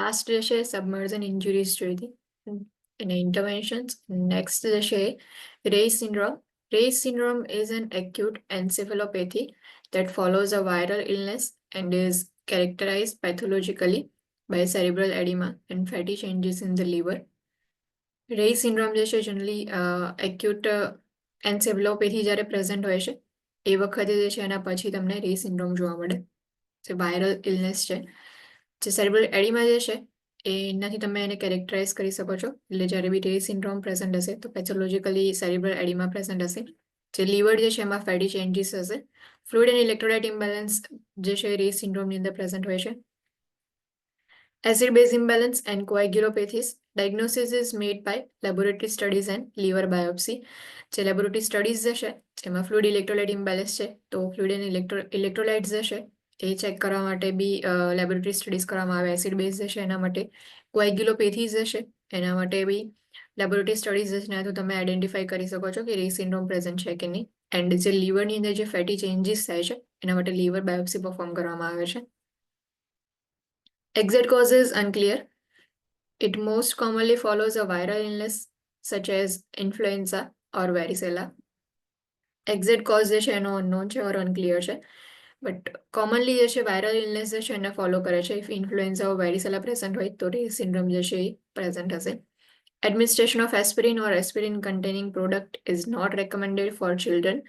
Last જે છે સબમર્જન ઇન્જુરીઝ જોઈ હતી અને ઇન્ટરવેન્શન્સ. નેક્સ્ટ જે છે રેય syndrome. Reye syndrome is an acute encephalopathy that follows a viral illness and is characterized pathologically by cerebral edema and fatty changes in the liver. Reye syndrome જે છે જનરલી એક્યુટ એન્સેફેલોપેથી જ્યારે પ્રેઝન્ટ હોય છે એ વખતે જે છે એના પછી તમને રે સિન્ડ્રોમ જોવા મળે. જે વાયરલ ઇલનેસ છે, જે સેરેબ્રલ એડીમા જે છે એનાથી તમે એને કેરેક્ટરાઇઝ કરી શકો છો. એટલે જ્યારે બી રે સિન્ડ્રોમ પ્રેઝન્ટ હશે તો પેથોલોજીકલી સેરેબ્રલ એડીમા પ્રેઝન્ટ હશે. જે લીવર જે છે એમાં ફેટી ચેન્જીસ હશે. ફ્લુઇડ એન્ડ ઇલેક્ટ્રોલાઇટ ઇમ્બેલેન્સ જે છે રે સિન્ડ્રોમની અંદર પ્રેઝન્ટ હોય છે. Acid base imbalance and coagulopathies. Diagnosis is made by laboratory studies and liver biopsy. જે લેબોરેટરી સ્ટડીઝ જે છે જેમાં ફ્લુઇડ ઇલેક્ટ્રોલાઇટ ઇમ્બેલેન્સ છે તો ફ્લુઇડ એન્ડ ઇલેક્ટ્રોલાઇટ્સ જે છે એ ચેક કરવા માટે બી લેબોરેટરી સ્ટડીઝ કરવામાં આવે. એસિડ બેઝ જે છે એના માટે, કોએગ્યુલોપેથીઝ જે છે એના માટે બી લેબોરેટરી સ્ટડીઝ જે છે તો તમે આઈડેન્ટિફાઈ કરી શકો છો કે રે સિન્ડ્રોમ પ્રેઝન્ટ છે કે નહીં. એન્ડ જે લીવરની અંદર જે ફેટી ચેન્જીસ થાય છે એના માટે લીવર બાયોપ્સી પરફોર્મ કરવામાં આવે છે. Exact cause is unclear. It most commonly follows a viral illness such as influenza or varicella. Exact cause જે છે એનો unknown છે or unclear છે. બટ કોમનલી જે છે વાયરલ ઇલનેસ જે છે એને ફોલો કરે છે. If influenza or varicella present હોય તો રે સિન્ડ્રોમ જે છે એ પ્રેઝન્ટ હશે. Administration of aspirin or aspirin containing product is not recommended for children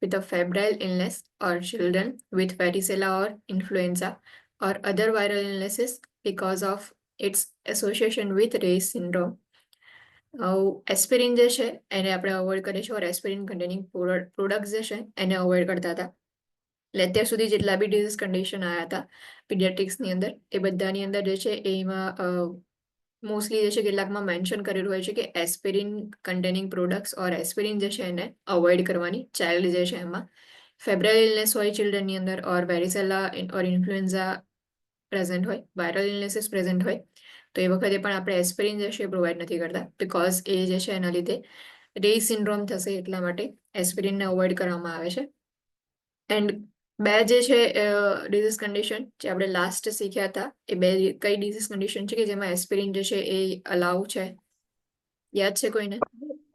with a febrile illness or children with varicella or influenza or other viral illnesses because of its association with Reye syndrome. Aspirin જે છે એને આપણે avoid કરીએ છીએ ઓર aspirin containing product જે છે એને avoid કરતા હતા. એટલે અત્યાર સુધી જેટલા બી ડિઝીઝ કન્ડિશન આવ્યા હતા પીડિયાટ્રિક્સની અંદર એ બધાની અંદર જે છે એમાં મોસ્ટલી જે છે કેટલાકમાં મેન્શન કરેલું હોય છે કે એસ્પિરિન કન્ટેનિંગ પ્રોડક્ટ્સ ઓર એસ્પિરિન જે છે એને અવોઇડ કરવાની ચાઇલ્ડ જે છે એમાં. ફેબ્રાઇલ ઇલનેસ હોય ચિલ્ડ્રનની અંદર ઓર વેરિસેલા ઓર ઇન્ફ્લુએન્ઝા પ્રેઝન્ટ હોય, વાયરલ ઇલનેસીસ પ્રેઝન્ટ હોય તો એ વખતે પણ આપણે એસ્પિરિન જે છે પ્રોવાઈડ નથી કરતા બિકોઝ એ જે છે એના લીધે રે સિન્ડ્રોમ થશે એટલા માટે એસ્પિરિનને અવોઇડ કરવામાં આવે છે. એન્ડ બે જે છે ડિઝીઝ કન્ડિશન જે આપણે લાસ્ટ શીખ્યા હતા એ બે કઈ ડિઝીઝ કન્ડિશન છે કે જેમાં એસ્પિરિન જે છે એ અલાઉ છે? યાદ છે કોઈને?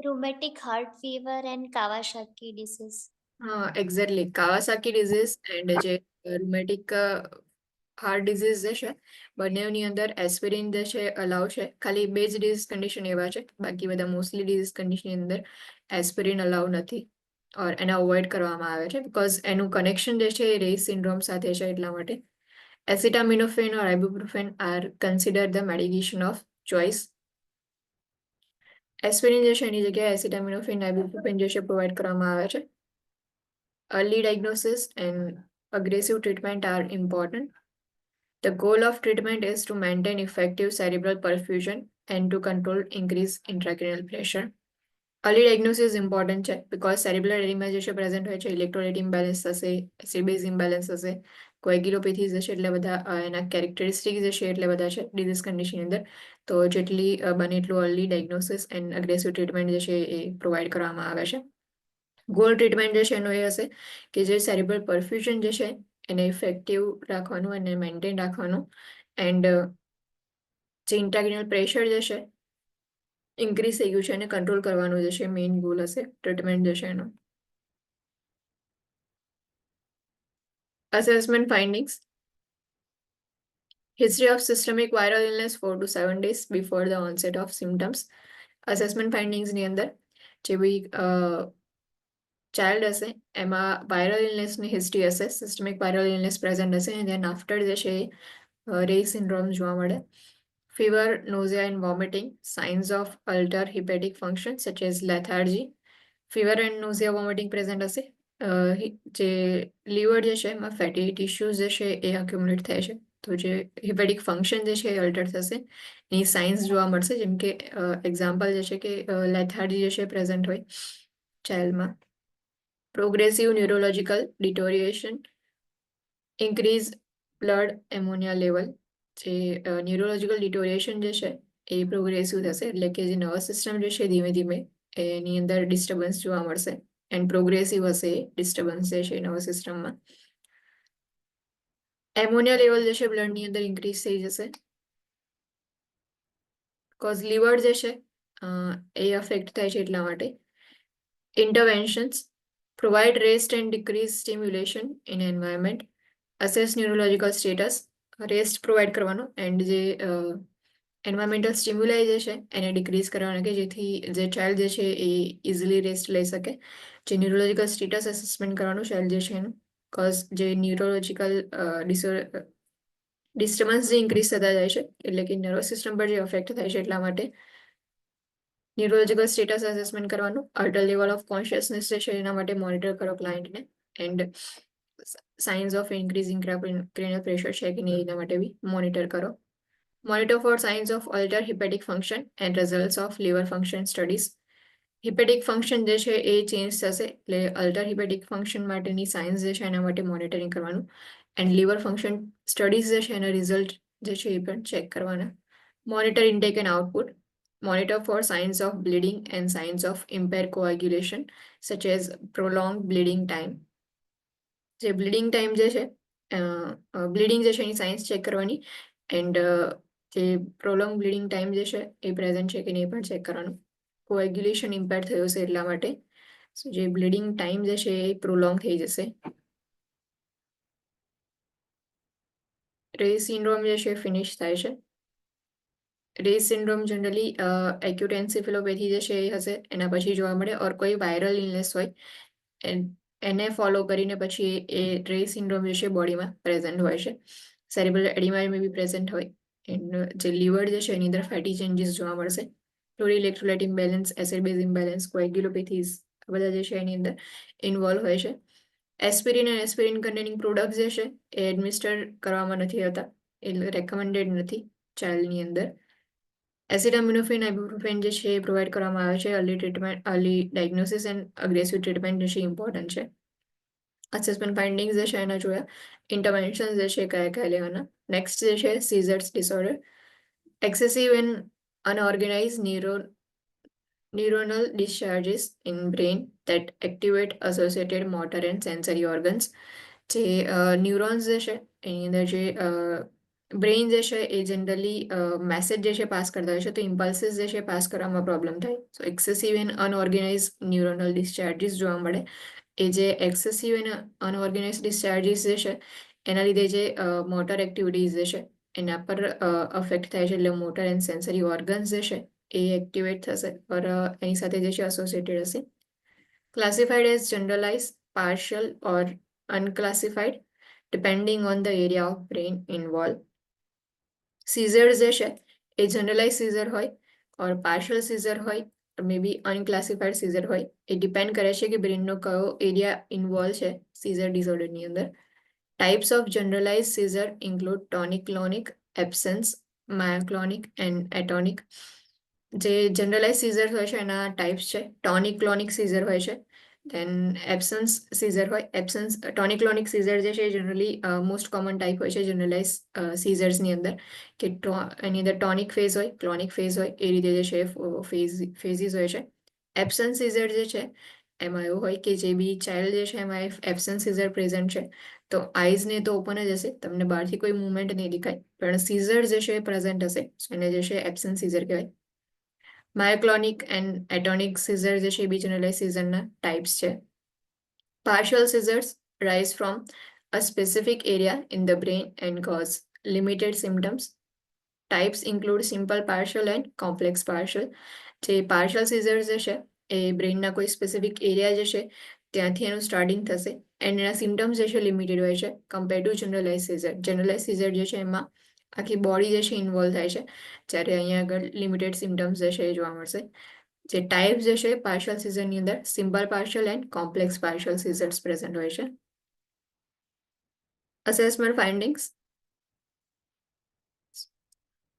Rheumatic heart fever and Kawasaki disease. હા, એક્ઝેક્ટલી. કાવાસાકી ડિઝીઝ એન્ડ જે રૂમેટિક હાર્ટ ડિઝીઝ જે છે બંનેની અંદર એસ્પિરિન જે છે અલાઉ છે. ખાલી બે જ ડિઝીઝ કન્ડિશન એવા છે, બાકી બધા મોસ્ટલી ડિઝીઝ કન્ડિશનની અંદર એસ્પિરિન અલાઉ નથી ઓર એને અવોઇડ કરવામાં આવે છે બિકોઝ એનું કનેક્શન જે છે એ રે સિન્ડ્રોમ સાથે છે એટલા માટે. Acetaminophen or ibuprofen are consider the medication of choice. Aspirin જે છે એની જગ્યાએ એસિટામિનોફેન આઇબુપ્રોફેન જે છે પ્રોવાઈડ કરવામાં આવે છે. Early diagnosis and aggressive treatment are important. The goal of treatment is to maintain effective cerebral perfusion and to control increased intracranial pressure. Early diagnosis important છે because cerebral edema જે છે present હોય છે, electrolyte imbalance થશે, acid base imbalance થશે, કોએગ્યુલોપેથીઝ હશે એટલે બધા એના કેરેક્ટરિસ્ટિક જે છે એટલે બધા છે ડિઝીઝ કન્ડિશનની અંદર. તો જેટલી બને એટલું early diagnosis and aggressive treatment જે છે એ પ્રોવાઈડ કરવામાં આવે છે. ગોલ ટ્રીટમેન્ટ જે છે એનો એ હશે કે જે સેરેબ્રલ પરફ્યુઝન જે છે એને ઇફેક્ટિવ રાખવાનું અને મેન્ટેન રાખવાનું એન્ડ જે ઇન્ટ્રાક્રેનિયલ પ્રેશર જે છે ઇન્ક્રીઝ થઈ ગયું છે એને કંટ્રોલ કરવાનું જે છે મેઇન ગોલ હશે ટ્રીટમેન્ટ જે છે એનો. Assessment findings. History of systemic viral illness 4 to 7 days before the onset of symptoms. Assessment findings ની અંદર જે બી ચાઇલ્ડ હશે એમાં વાયરલ ઇલનેસની હિસ્ટ્રી હશે, સિસ્ટમિક વાયરલ ઇલનેસ પ્રેઝન્ટ હશે અને દેન આફ્ટર જે છે રે સિન્ડ્રોમ જોવા મળે. Fever, nausea and vomiting, signs of altered hepatic function such as lethargy. Fever and nausea vomiting present હશે. જે લીવર જે છે એમાં ફેટી ટિશ્યુઝ જે છે એ અક્યુમ્યુલેટ થાય છે તો જે હિપેટિક ફંક્શન જે છે એ અલ્ટર થશે. એની સાઇન્સ જોવા મળશે જેમ કે એક્ઝામ્પલ જે છે કે લેથાર્જી જે છે પ્રેઝન્ટ હોય ચાઇલ્ડમાં. Progressive neurological deterioration, increase blood ammonia level. જે ન્યુરોલોજીકલ ડિટોરિએશન જે છે એ પ્રોગ્રેસિવ થશે એટલે કે જે નર્વસ સિસ્ટમ જે છે ધીમે ધીમે એની અંદર ડિસ્ટર્બન્સ જોવા મળશે એન્ડ પ્રોગ્રેસિવ હશે ડિસ્ટર્બન્સ જે છે નર્વસ સિસ્ટમમાં. એમોનિયા લેવલ જે છે બ્લડની અંદર ઇન્ક્રીઝ થઈ જશે. કોઝ લીવર જે છે એ અફેક્ટ થાય છે એટલા માટે. Interventions provide rest and decrease stimulation in environment. Assess neurological status, rest provide કરવાનો એન્ડ જે એન્વાયરમેન્ટલ સ્ટિમ્યુલાઈ જે છે એને ડિક્રીઝ કરવાનો કે જેથી જે ચાઇલ્ડ જે છે એ ઇઝીલી રેસ્ટ લઈ શકે. જે ન્યુરોલોજીકલ સ્ટેટસ એસેસમેન્ટ કરવાનું ચાઇલ્ડ જે છે એનું, કોઝ જે ન્યુરોલોજીકલ ડિસ્ટર્બન્સ જે ઇન્ક્રીઝ થતા જાય છે એટલે કે નર્વસ સિસ્ટમ પર જે અફેક્ટ થાય છે એટલા માટે ન્યુરોલોજીકલ સ્ટેટસ એસેસમેન્ટ કરવાનું. અલ્ટર લેવલ ઓફ કોન્શિયસનેસ જે છે એના માટે મોનિટર કરો ક્લાયન્ટને. And signs of increasing cranial pressure છે કે નહીં એના માટે બી મોનિટર કરો. Monitor for signs of alter hepatic function and results of liver function studies. Hepatic function જે છે એ ચેન્જ થશે એટલે અલ્ટર હિપેટિક ફંક્શન માટેની સાયન્સ જે છે એના માટે મોનિટરિંગ કરવાનું. એન્ડ લીવર ફંક્શન સ્ટડીઝ જે છે એના રિઝલ્ટ જે છે એ પણ ચેક કરવાના. Monitor intake and output. Monitor for signs of bleeding and signs of impaired coagulation, such as prolonged bleeding time. જે બ્લીડિંગ ટાઈમ જે છે બ્લીડિંગ જે છે એની સાઇન્સ ચેક કરવાની. એન્ડ જે પ્રોલોંગ બ્લીડિંગ ટાઈમ જે છે એ પ્રેઝન્ટ છે કે નહીં પણ ચેક કરવાનું. કોએગ્યુલેશન ઇમ્પેર થયું છે એટલા માટે જે બ્લીડિંગ ટાઈમ જે છે એ પ્રોલોંગ થઈ જશે. રે સિન્ડ્રોમ જે છે ફિનિશ થાય છે. રેસ સિન્ડ્રોમ જનરલી એક્યુટ એન્સેફેલોપેથી જે છે એ હશે એના પછી જોવા મળે, ઓર કોઈ વાયરલ ઇલનેસ હોય એને ફોલો કરીને પછી એ રેસ સિન્ડ્રોમ જે છે બોડીમાં પ્રેઝન્ટ હોય છે. સેરેબ્રલ એડિમામાં બી પ્રેઝન્ટ હોય. એન્ડ જે લીવર જે છે એની અંદર ફેટી ચેન્જીસ જોવા મળશે. ક્લોરી electrolyte imbalance, acid base imbalance, coagulopathies બધા જે છે એની અંદર ઇન્વોલ્વ હોય છે. એસ્પિરિન અને એસ્પિરિન કન્ટેનિંગ પ્રોડક્ટ જે છે એ એડમિનિસ્ટર કરવામાં નથી આવતા, એટલે રેકમેન્ડેડ નથી ચાઇલ્ડની અંદર. એસિટામિનોફેન આઇબુપ્રોફેન જે છે એ પ્રોવાઈડ કરવામાં આવે છે. Early treatment, early diagnosis and aggressive treatment જે છે ઇમ્પોર્ટન્ટ છે. અસેસમેન્ટ ફાઇન્ડિંગ્સ જે છે એના જોયા. ઇન્ટરવેન્શન્સ જે છે કયા કયા લેવાના. નેક્સ્ટ જે છે scissors disorder. Excessive and unorganised neuronal discharges in brain that activate associated motor and sensory organs. જે ન્યુરોન્સ જે છે એની અંદર જે બ્રેઇન જે છે એ જનરલી મેસેજ જે છે પાસ કરતા હોય છે, તો ઇમ્પલ્સિસ જે છે પાસ કરવામાં પ્રોબ્લેમ થાય. સો એક્સેસિવ એન્ડ અનઓર્ગેનાઇઝ ન્યુરોનલ ડિસ્ચાર્જીસ જોવા મળે. એ જે એક્સેસિવ એન્ડ અનઓર્ગેનાઇઝ ડિસ્ચાર્જીસ જે છે એના લીધે જે મોટર એક્ટિવિટીઝ જે છે એના પર અફેક્ટ થાય છે, એટલે મોટર એન્ડ સેન્સરી ઓર્ગન્સ જે છે એ એક્ટિવેટ થશે પર એની સાથે જે છે એસોસિએટેડ હશે. Classified as generalise, partial or unclassified depending on the area of brain involved. Scissors જે છે એ જનરલાઇઝ સીઝર હોય ઓર પાર્શિયલ સીઝર હોય, મે બી અનક્લાસિફાઈડ સીઝર હોય. એ ડિપેન્ડ કરે છે કે બ્રેનનો કયો એરિયા ઇન્વોલ્વ છે સીઝર ડિસઓર્ડરની અંદર. Types of generalize seizure include tonic clonic, absence, myoclonic and atonic. જે જનરલાઇઝ સીઝર હોય છે એના ટાઈપ્સ છે. ટોનિક ક્લોનિક સીઝર હોય છે, દેન એબ્સન્સ સીઝર હોય. એબ્સન્સ ટોનિક ક્લોનિક સીઝર જે છે એ જનરલી મોસ્ટ કોમન ટાઈપ હોય છે જનરલાઇઝ સીઝર્સની અંદર, કે એની અંદર ટોનિક ફેઝ હોય, ક્લોનિક ફેઝ હોય, એ રીતે જે છે ફેઝિસ હોય છે. એબ્સન્સ સીઝર જે છે એમાં એવું હોય કે જે બી ચાઇલ્ડ જે છે એમાં એબ્સન્સ સીઝર પ્રેઝન્ટ છે તો આઈઝને તો ઓપન જ હશે, તમને બહારથી કોઈ મુવમેન્ટ નહીં દેખાય, પણ સીઝર જે છે એ પ્રેઝન્ટ હશે, એને જે છે એબ્સન્સ સીઝર કહેવાય. માયોક્લોનિક એન્ડ એટોનિક સીઝર જે છે એ બી જનરલાઇઝ સીઝરના ટાઈપ્સ છે. Partial scissors rise from a specific area in the brain and cause limited symptoms. Types include simple partial and complex partial. જે partial scissors જે છે એ બ્રેઇનના કોઈ સ્પેસિફિક એરિયા જે છે ત્યાંથી એનું સ્ટાર્ટિંગ થશે એન્ડ એના સિમ્ટમ્સ જે છે લિમિટેડ હોય છે compare to generalize seizure. Generalize seizure જે છે એમાં આખી બોડી જે છે ઇન્વોલ્વ થાય છે, જ્યારે અહીંયા આગળ લિમિટેડ સિમ્ટમ્સ જે છે એ જોવા મળશે. જે ટાઈપ જે છે પાર્શિયલ સીઝરની અંદર simple partial and complex partial scissors present હોય છે. Assessment findings.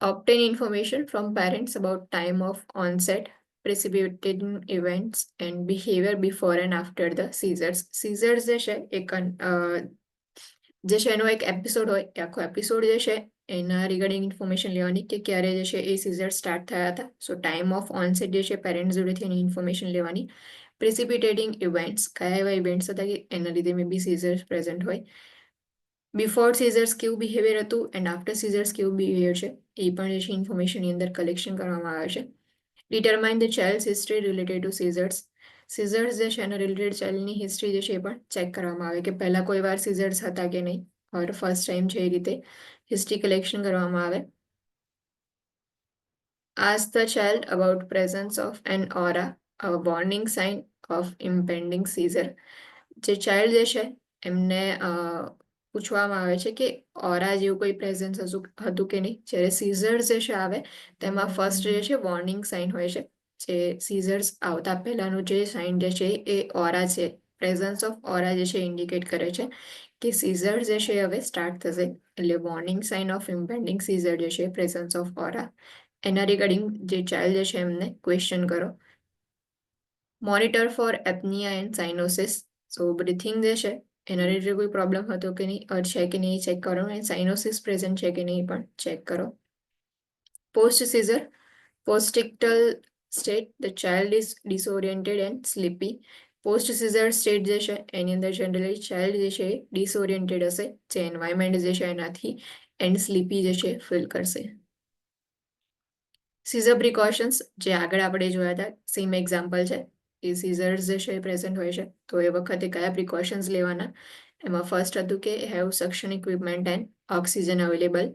Obtain information from parents about time of onset, precipitating events and behavior before and after the seizures. Seizures જે છે જે છે એનો એક એપિસોડ હોય, એ આખો એપિસોડ જે છે એના રિગાર્ડિંગ ઇન્ફોર્મેશન લેવાની કે ક્યારે જે છે એ સીઝર સ્ટાર્ટ થયા હતા. સો ટાઈમ ઓફ ઓનસેટ જે છે પેરેન્ટ્સ જોડેથી એની ઇન્ફોર્મેશન લેવાની. પ્રિસિપિટેટિંગ ઇવેન્ટ્સ, કયા એવા ઇવેન્ટ્સ હતા કે એના લીધે મે બી સીઝર્સ પ્રેઝન્ટ હોય. બિફોર સીઝર્સ કેવું બિહેવિયર હતું એન્ડ આફ્ટર સીઝર્સ કેવું બિહેવિયર છે એ પણ જે છે ઇન્ફોર્મેશનની અંદર કલેક્શન કરવામાં આવે છે. Determine the child history related to scissors. Scissors જે છે એના રિલેટેડ ચાઇલ્ડની હિસ્ટ્રી જે છે એ પણ ચેક કરવામાં આવે કે પહેલાં કોઈ વાર સીઝર્સ હતા કે નહીં, ઓર ફર્સ્ટ ટાઈમ છે એ રીતે હિસ્ટ્રી કલેક્શન કરવામાં આવે. Ask the child about presence of an aura, a warning sign of impending seizure. જે ચાઇલ્ડ જે છે એમને પૂછવામાં આવે છે કે ઓરા જેવું કોઈ પ્રેઝન્સ હતું કે નહીં. જ્યારે સીઝર્સ જે છે આવે તેમાં ફર્સ્ટ જે છે વોર્નિંગ સાઇન હોય છે. જે સીઝર્સ આવતા પહેલાંનું જે સાઇન જે છે એ ઓરા છે, પ્રેઝન્સ ઓફ ઓરા જે છે ઇન્ડિકેટ કરે છે કે સીઝર જે છે હવે સ્ટાર્ટ થશે. એટલે વોર્નિંગ સાઇન ઓફ ઇમ્પેન્ડિંગ સીઝર જે છે પ્રેઝન્સ ઓફ ઓરા, એના રિગાર્ડિંગ જે ચાઇલ્ડ જે છે એમને ક્વેશ્ચન કરો. Monitor for apnea and cyanosis. So breathing જે છે એના રિલેટેડ કોઈ પ્રોબ્લેમ હતો કે નહીં છે કે નહીં ચેક કરો, અને સાઇનોસિસ પ્રેઝન્ટ છે કે નહીં પણ ચેક કરો. Post seizure postictal state, the child is disoriented and sleepy. Post seizure state જે છે એની અંદર જનરલી ચાઇલ્ડ જે છે એ ડિસઓરિએન્ટેડ હશે, જે એન્વાયરમેન્ટ જે છે એનાથી, એન્ડ સ્લીપી જે છે ફીલ કરશે. સીઝર પ્રિકોશન્સ જે આગળ આપણે જોયા હતા સેમ એક્ઝામ્પલ છે. એ સીઝર્સ જે છે એ પ્રેઝન્ટ હોય છે તો એ વખતે કયા પ્રિકોશન્સ લેવાના. એમાં ફર્સ્ટ હતું કે have suction equipment and oxygen available.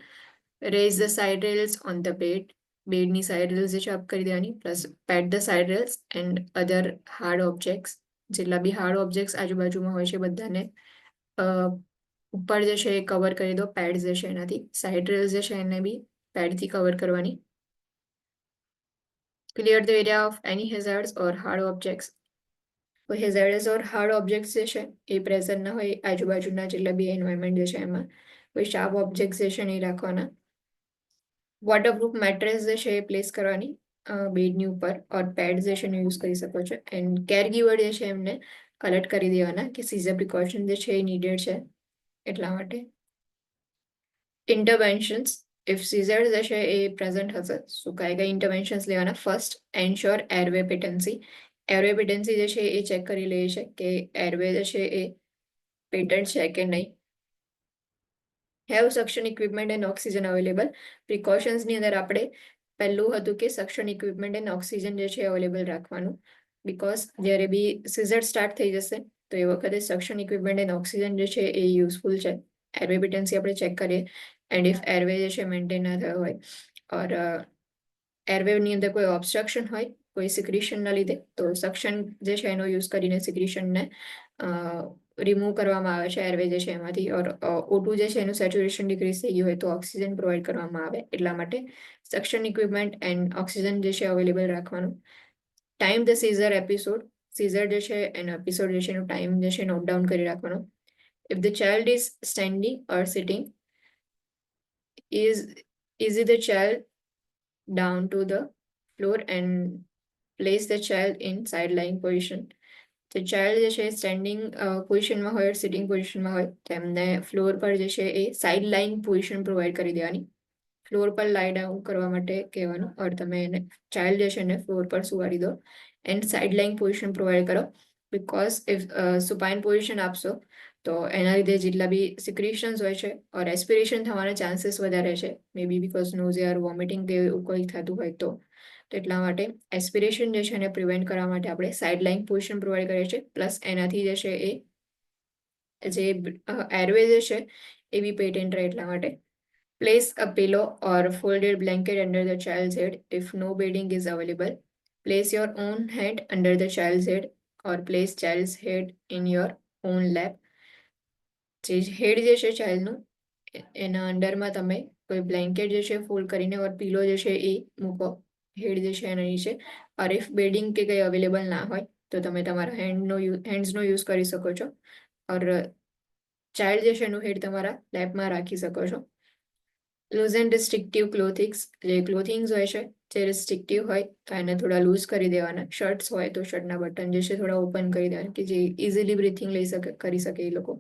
Raise the side rails on the bed. બેડની સાઇડ રેલ્સ જે છે અપ કરી દેવાની. Plus pad the side rails and other hard objects. જેટલા બી હાર્ડ ઓબ્જેક્ટ્સ આજુબાજુમાં હોય છે બધાને ઉપર જે છે એ કવર કરી દો પેડ જે છે એનાથી. સાઇડ રેલ્સ જે છે એને બી પેડથી કવર કરવાની. Clear the area of any hazards or hard objects. કોઈ હેઝાર્ડસ ઓર હાર્ડ ઓબ્જેક્ટ્સ જે છે એ પ્રેઝન્ટ ના હોય આજુબાજુના જેટલા બી એન્વાયરમેન્ટ જે છે એમાં. કોઈ શાર્પ ઓબ્જેક્ટ્સ જે છે નહીં રાખવાના. વોટરપ્રૂફ મેટ્રેસ જે છે એ પ્લેસ કરવાની બેડની ઉપર, ઓર પેડ જે છે એનો યુઝ કરી શકો છો. એન્ડ કેર ગીવર જે છે એમને કલેક્ટ કરી દેવાના કે સીઝર પ્રિકોશન જે છે એ નીડેડ છે એટલા માટે. ઇન્ટરવેન્શન્સ ઇફ સીઝર જે છે એ પ્રેઝન્ટ હશે સો કઈ ઇન્ટરવેન્શન્સ લેવાના. First ensure એરવે પેટન્સી. એરવે પેટન્સી જે છે એ ચેક કરી લે છે કે એરવે જે છે એ પેટન્ટ છે કે નહીં. Have suction equipment and oxygen available. પ્રિકોશન્સની અંદર આપણે પહેલું હતું કે સક્શન ઇક્વિપમેન્ટ એન્ડ ઓક્સિજન જે છે અવેલેબલ રાખવાનું. બિકોઝ જ્યારે બી સીઝર સ્ટાર્ટ થઈ જશે તો એ વખતે સક્શન ઇક્વિપમેન્ટ એન્ડ ઓક્સિજન જે છે એ યુઝફુલ છે. એરવે પેટન્સી આપણે ચેક કરીએ એન્ડ ઇફ એરવે જે છે મેન્ટેન ના થયો હોય ઓર એરવેની અંદર કોઈ ઓબ્સ્ટ્રક્શન હોય કોઈ સિક્રિશનના લીધે તો સક્શન જે છે એનો યુઝ કરીને સિક્રિશનને રિમૂવ કરવામાં આવે છે એરવે જે છે એમાંથી. ઓર O2 જે છે એનું સેચ્યુરેશન ડિક્રીઝ થઈ ગયું હોય તો ઓક્સિજન પ્રોવાઈડ કરવામાં આવે. એટલા માટે સક્શન ઇક્વિપમેન્ટ એન્ડ ઓક્સિજન જે છે અવેલેબલ રાખવાનું. Time the seizure episode. Seizure જે છે એનો એપિસોડ જે છે એનો ટાઈમ જે છે નોટ ડાઉન કરી રાખવાનો. If the child is standing or sitting, easy the child down to the floor and place the child in side lying position. તો ચાઇલ્ડ જે છે સ્ટેન્ડિંગ પોઝિશનમાં હોય સિટિંગ પોઝિશનમાં હોય તેમને ફ્લોર પર જે છે એ સાઇડ લાઇન પોઝિશન પ્રોવાઈડ કરી દેવાની. ફ્લોર પર લાઈ ડાઉન કરવા માટે કહેવાનું. ઓર તમે એને ચાઇલ્ડ જે છે એને ફ્લોર પર સુવાડી દો and side line position provide કરો. બિકોઝ ઇફ સુપાઇન પોઝિશન આપશો તો એના લીધે જેટલા બી સિક્રેશન્સ હોય છે ઓર એસ્પિરેશન થવાના ચાન્સીસ વધારે છે. મે બી બિકોઝ નોઝિયા વોમિટિંગ કે એવું કંઈ થતું હોય તો એટલા માટે એસ્પિરેશન જે છે એને પ્રિવેન્ટ કરવા માટે આપણે સાઇડ લાઇન પોઝિશન પ્રોવાઈડ કરીએ છીએ. પ્લસ એનાથી જે છે એ જે એરવે જે છે એ બી પેટેન્ટ રહે એટલા માટે. Place a pillow or folded blanket under the child's head if no bedding is available. Place your own head under the child's head or place child's head in your own lap. જે હેડ જે છે ચાઇલ્ડનું એના અંડરમાં તમે કોઈ blanket જે છે fold કરીને ઓર પીલો જે છે એ મૂકો હેડ જે છે એના નીચે. ઓર ઇફ બેડિંગ કે કંઈ અવેલેબલ ના હોય તો તમે તમારા હેન્ડ્સનો યુઝ કરી શકો છો. ઓર ચાઇલ્ડ જે છે એનું હેડ તમારા લેપમાં રાખી શકો છો. Loose and restrictive clothings. જે ક્લોથિંગ્સ હોય છે જે રિસ્ટ્રિક્ટિવ હોય તો એને થોડા લૂઝ કરી દેવાના. શર્ટ્સ હોય તો શર્ટના બટન જે છે થોડા ઓપન કરી દેવાના કે જે ઇઝીલી બ્રીથિંગ કરી શકે એ લોકો.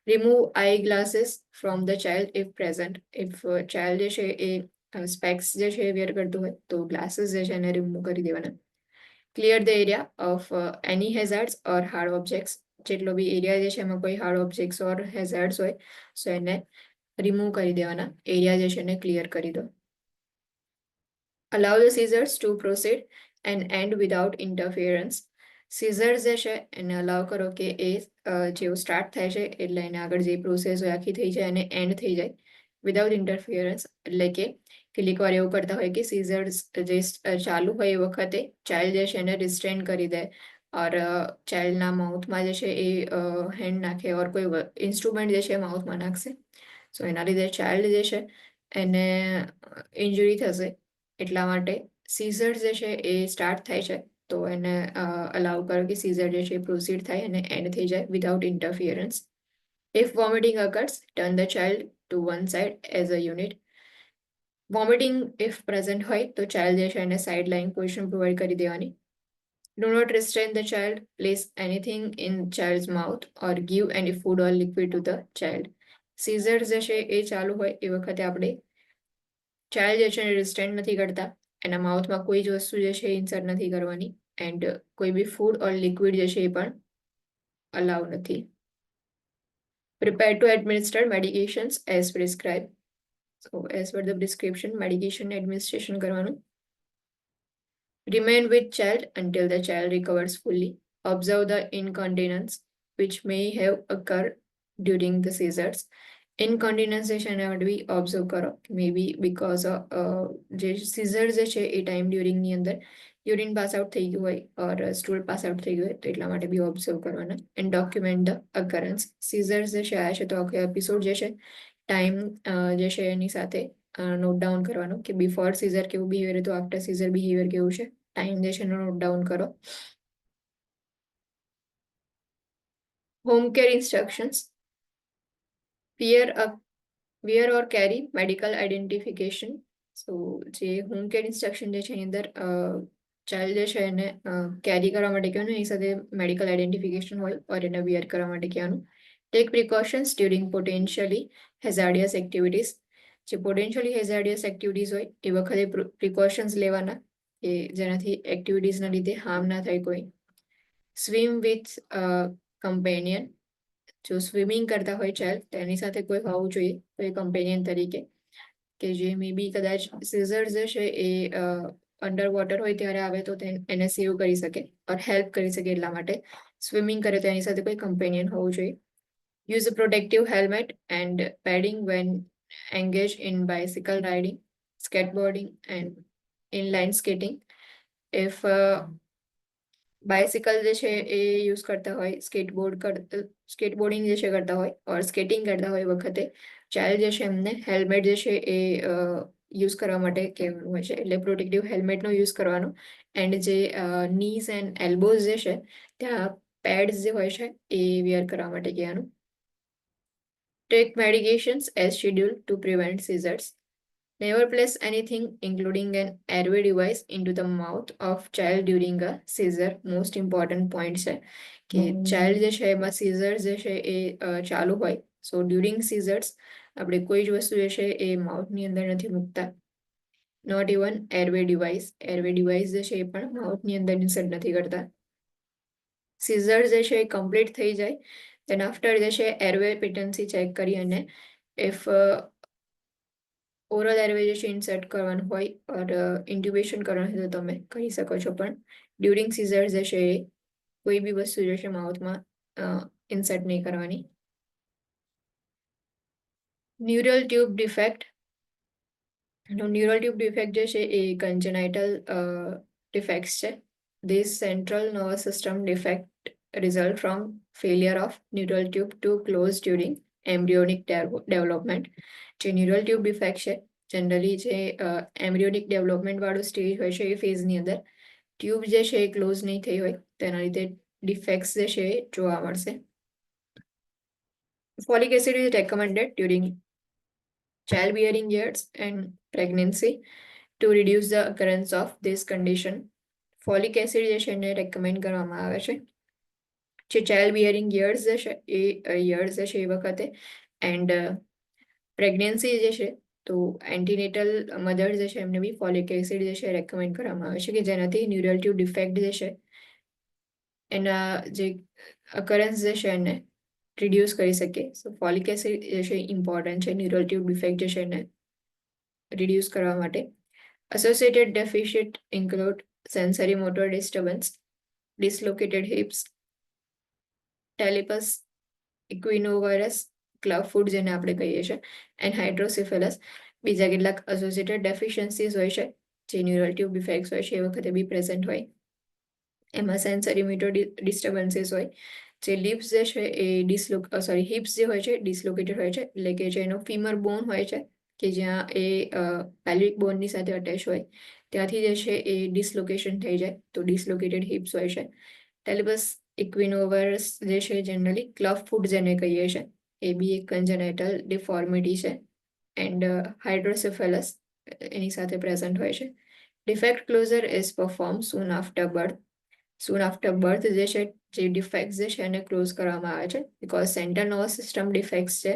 Remove I glasses from the child if present. If child જે છે એ સ્પેક્સ જે છે એ વેર કરતું હોય તો ગ્લાસીસ જે છે એને રિમૂવ કરી દેવાના. Clear the area of any હેઝાર્ડ્સ or hard objects. જેટલો બી એરિયા જે છે એમાં કોઈ હાર્ડ ઓબ્જેક્ટ્સ ઓર હેઝાર્ડ્સ હોય સો એને રિમૂવ કરી દેવાના, એરિયા જે છે એને ક્લિયર કરી દો. Allow the scissors to proceed and end without interference. Scissors જે છે એને અલાવ કરો કે એ જેવું સ્ટાર્ટ થાય છે એટલે એને આગળ જે પ્રોસેસ હોય આખી થઈ જાય અને એન્ડ થઈ જાય વિધાઉટ ઇન્ટરફિયરન્સ. એટલે કે કેટલીક વાર એવું કરતા હોય કે સીઝર્સ જે ચાલુ હોય એ વખતે ચાઇલ્ડ જે છે એને રિસ્ટ્રેન કરી દે ઓર ચાઇલ્ડના માઉથમાં જે છે એ હેન્ડ નાખે ઓર કોઈ ઇન્સ્ટ્રુમેન્ટ જે છે માઉથમાં નાખશે. સો એના લીધે ચાઇલ્ડ જે છે એને ઇન્જરી થશે. એટલા માટે સીઝર જે છે એ સ્ટાર્ટ થાય છે તો એને અલાઉ કરો કે સીઝર જે છે પ્રોસીડ થાય અને એન્ડ થઈ જાય without interference. If vomiting occurs, turn the child to one side as a unit. Vomiting if present હોય તો ચાઇલ્ડ જે છે એને સાઇડ લાઇન પોઝિશન પ્રોવાઈડ કરી દેવાની. Do not restrain the child, place anything in child's mouth or give any food or liquid to the child. Seizure જે છે એ ચાલુ હોય એ વખતે આપણે ચાઇલ્ડ જે છે એને રિસ્ટ્રેન નથી કરતા, એના માઉથમાં કોઈ જ વસ્તુ જે છે ઇન્સર્ટ નથી કરવાની એન્ડ કોઈ બી ફૂડ ઓર લિક્વિડ જે છે એ પણ અલાઉ નથી. Prepare to administer medications as prescribed. So as per the prescription medication administration કરવાનું. Remain with child until the child recovers fully. Observe the incontinence which may have occurred during the seizures. ઇનકોન્ટિનન્સ જે છે એના માટે બી observe કરો, મે B because જે seizure જે છે એ time ડ્યુરિંગની અંદર યુરિન પાસ આઉટ થઈ ગયું હોય ઓર સ્ટૂલ પાસ આઉટ થઈ ગયું હોય તો એટલા માટે બી ઓબ્ઝર્વ કરવાના. And document the occurrence. Scissors જે છે આવ્યા છે તો આખો એપિસોડ જે છે ટાઈમ જે છે એની સાથે નોટ ડાઉન કરવાનું કે બિફોર સીઝર કેવું બિહેવિયર હતું, આફ્ટર સીઝર બિહેવિયર કેવું છે, ટાઈમ જે છે એનો નોટ ડાઉન કરો. Home care instructions. Wear or carry medical identification. સો જે હોમ કેર ઇન્સ્ટ્રક્શન જે છે એની અંદર ચાઇલ્ડ જે છે એને કેરી કરવા માટે કહેવાનું, એની સાથે મેડિકલ આઈડેન્ટિફિકેશન હોય ઓર એને વિયર કરવા માટે કહેવાનું. Take precautions during potentially hazardous activities. જે પોટેન્શિયલી હેઝાર્ડિયસ એક્ટિવિટીઝ હોય એ વખતે પ્રિકોશન્સ લેવાના કે જેનાથી એક્ટિવિટીઝના લીધે હાર્મ ના થાય કોઈ. Swim with companion. જો સ્વિમિંગ કરતા હોય ચાઇલ્ડ તેની સાથે કોઈ હોવું જોઈએ કોઈ કમ્પેનિયન તરીકે કે જે મે બી કદાચ સીઝર જે છે એ અંડર વોટર હોય ત્યારે આવે તો એને સેવ કરી શકે ઓર હેલ્પ કરી શકે, એટલા માટે સ્વિમિંગ કરે તો એની સાથે કોઈ કમ્પેનિયન હોવું જોઈએ. Use a protective helmet and padding when engage in bicycle riding, skateboarding and inline skating. If bicycle જે છે એ યુઝ કરતા હોય, સ્કેટબોર્ડિંગ જે છે કરતા હોય ઓર સ્કેટિંગ કરતા હોય વખતે ચાઇલ્ડ જે છે એમને હેલ્મેટ જે છે એ યુઝ કરવા માટે કહેવાનું હોય છે, એટલે પ્રોટેક્ટિવ હેલ્મેટનો યુઝ કરવાનો. એન્ડ જે નીઝ એન્ડ એલ્બોઝ જે છે ત્યાં પેડ્સ જે હોય છે એ વિયર કરવા માટે કહેવાનું. Take medications as schedule to prevent seizures. Never place anything, including an airway device, into the mouth of child during a seizure. Most important point છે કે ચાઇલ્ડ જે છે એમાં સીઝર્સ જે છે એ ચાલુ હોય સો ડ્યુરિંગ સીઝર્સ આપણે કોઈ જ વસ્તુ જે છે એ માઉથની અંદર નથી મૂકતા. Not even airway device. Airway device જે છે એ પણ માઉથની અંદર ઇન્સર્ટ નથી કરતા. સીઝર જે છે એ કમ્પ્લીટ થઈ જાય દેન આફ્ટર જે છે એરવે પેટન્સી ચેક કરી અને ઇફ ઓરલ એરવે જે છે ઇન્સર્ટ કરવાનું હોય ઓર ઇન્ટ્યુબેશન કરવાનું હોય તો તમે કરી શકો છો, પણ ડ્યુરિંગ સીઝર જે છે એ કોઈ બી વસ્તુ જે છે માઉથમાં ઇન્સર્ટ નહીં કરવાની. Neural tube defect. Neural tube defect જે છે એ કન્જેનાઇટલ ડિફેક્ટ્સ છે. This central nervous system defect result from failure of neural tube to close during embryonic development. જે ન્યુરલ ટ્યુબ ડિફેક્ટ છે જનરલી જે એમ્બ્રિયોનિક ડેવલપમેન્ટ વાળું સ્ટેજ હોય છે એ ફેઝની અંદર ટ્યુબ જે છે એ ક્લોઝ નહીં થઈ હોય તેના લીધે ડિફેક્ટ્સ જે છે એ જોવા મળશે. Folic acid is recommended during childbearing years and pregnancy to reduce the occurrence of this condition. Folic acid જે છે એને રેકમેન્ડ કરવામાં આવે છે જે ચાઇલ્ડ બિયરિંગ યર્સ જે છે એ વખતે એન્ડ પ્રેગ્નન્સી જે છે તો એન્ટીનેટલ મધર જે છે એમને બી ફોલિક એસિડ જે છે રેકમેન્ડ કરવામાં આવે છે કે જેનાથી ન્યુરલ ટ્યુબ ડિફેક્ટ જે છે એના જે અકરન્સ જે છે એને રિડ્યુસ કરી શકીએ. સો ફોલિક એસિડ જે છે ઇમ્પોર્ટન્ટ છે ન્યુરલ ટ્યુબ ડિફેક્ટ જે છે એને રિડ્યુસ કરવા માટે. Associated deficit include sensory motor disturbance, dislocated hips, talipes equinovarus, club foot જેને આપણે કહીએ છીએ, એન્ડ હાઇડ્રોસિફેલસ. બીજા કેટલાક એસોસિએટેડ ડેફિશિયન્સીસ હોય છે જે ન્યુરલ ટ્યુબ ડિફેક્ટ્સ હોય છે એ વખતે બી પ્રેઝન્ટ હોય. એમાં સેન્સરી મોટર ડિસ્ટર્બન્સીસ હોય, જે લિપ્સ જે છે એ હિપ્સ જે હોય છે ડિસલોકેટેડ હોય છે, એટલે કે જેનો ફીમર બોન હોય છે કે જ્યાં એ પેલ્વિક બોનની સાથે અટેચ હોય ત્યાંથી જે છે એ ડિસલોકેશન થઈ જાય તો ડિસલોકેટેડ હિપ્સ હોય છે. ટેલિબસ ઇક્વિનોવરસ જે છે જનરલી ક્લબ ફૂટ જેને કહીએ છીએ એ બી એક કન્જેનાઇટલ ડિફોર્મિટી છે. એન્ડ હાઇડ્રોસેફેલસ એની સાથે પ્રેઝન્ટ હોય છે. Defect closure is perform soon after birth. Soon after birth જે છે જે ડિફેક્ટ જે છે એને ક્લોઝ કરવામાં આવે છે because central nervous system defect છે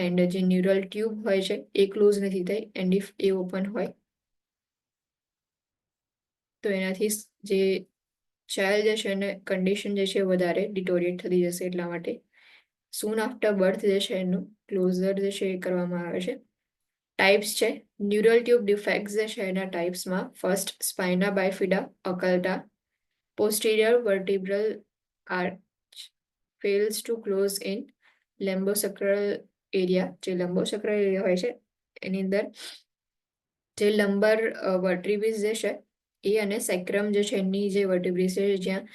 એન્ડ જે ન્યુરલ ટ્યુબ હોય છે એ ક્લોઝ નથી થઈ એન્ડ ઇફ એ ઓપન હોય તો એનાથી જે ચાઇલ્ડ જે છે એને કન્ડિશન જે છે વધારે ડિટોરિએટ થતી જશે. એટલા માટે સૂન આફ્ટર બર્થ જે છે એનું ક્લોઝર જે છે એ કરવામાં આવે છે. ટાઈપ્સ છે ન્યુરલ ટ્યુબ ડિફેક્ટ જે છે એના ટાઈપ્સમાં first સ્પાઇના bifida ઓકલ્ટા. Posterior vertebral arch fails to close in lumbosacral area. જે lumbosacral area હોય છે એની અંદર જે લંબર વર્ટિબ્રિસ જે છે એ અને સેક્રમ જે છે એની જે વર્ટિબ્રિસ છે જ્યાં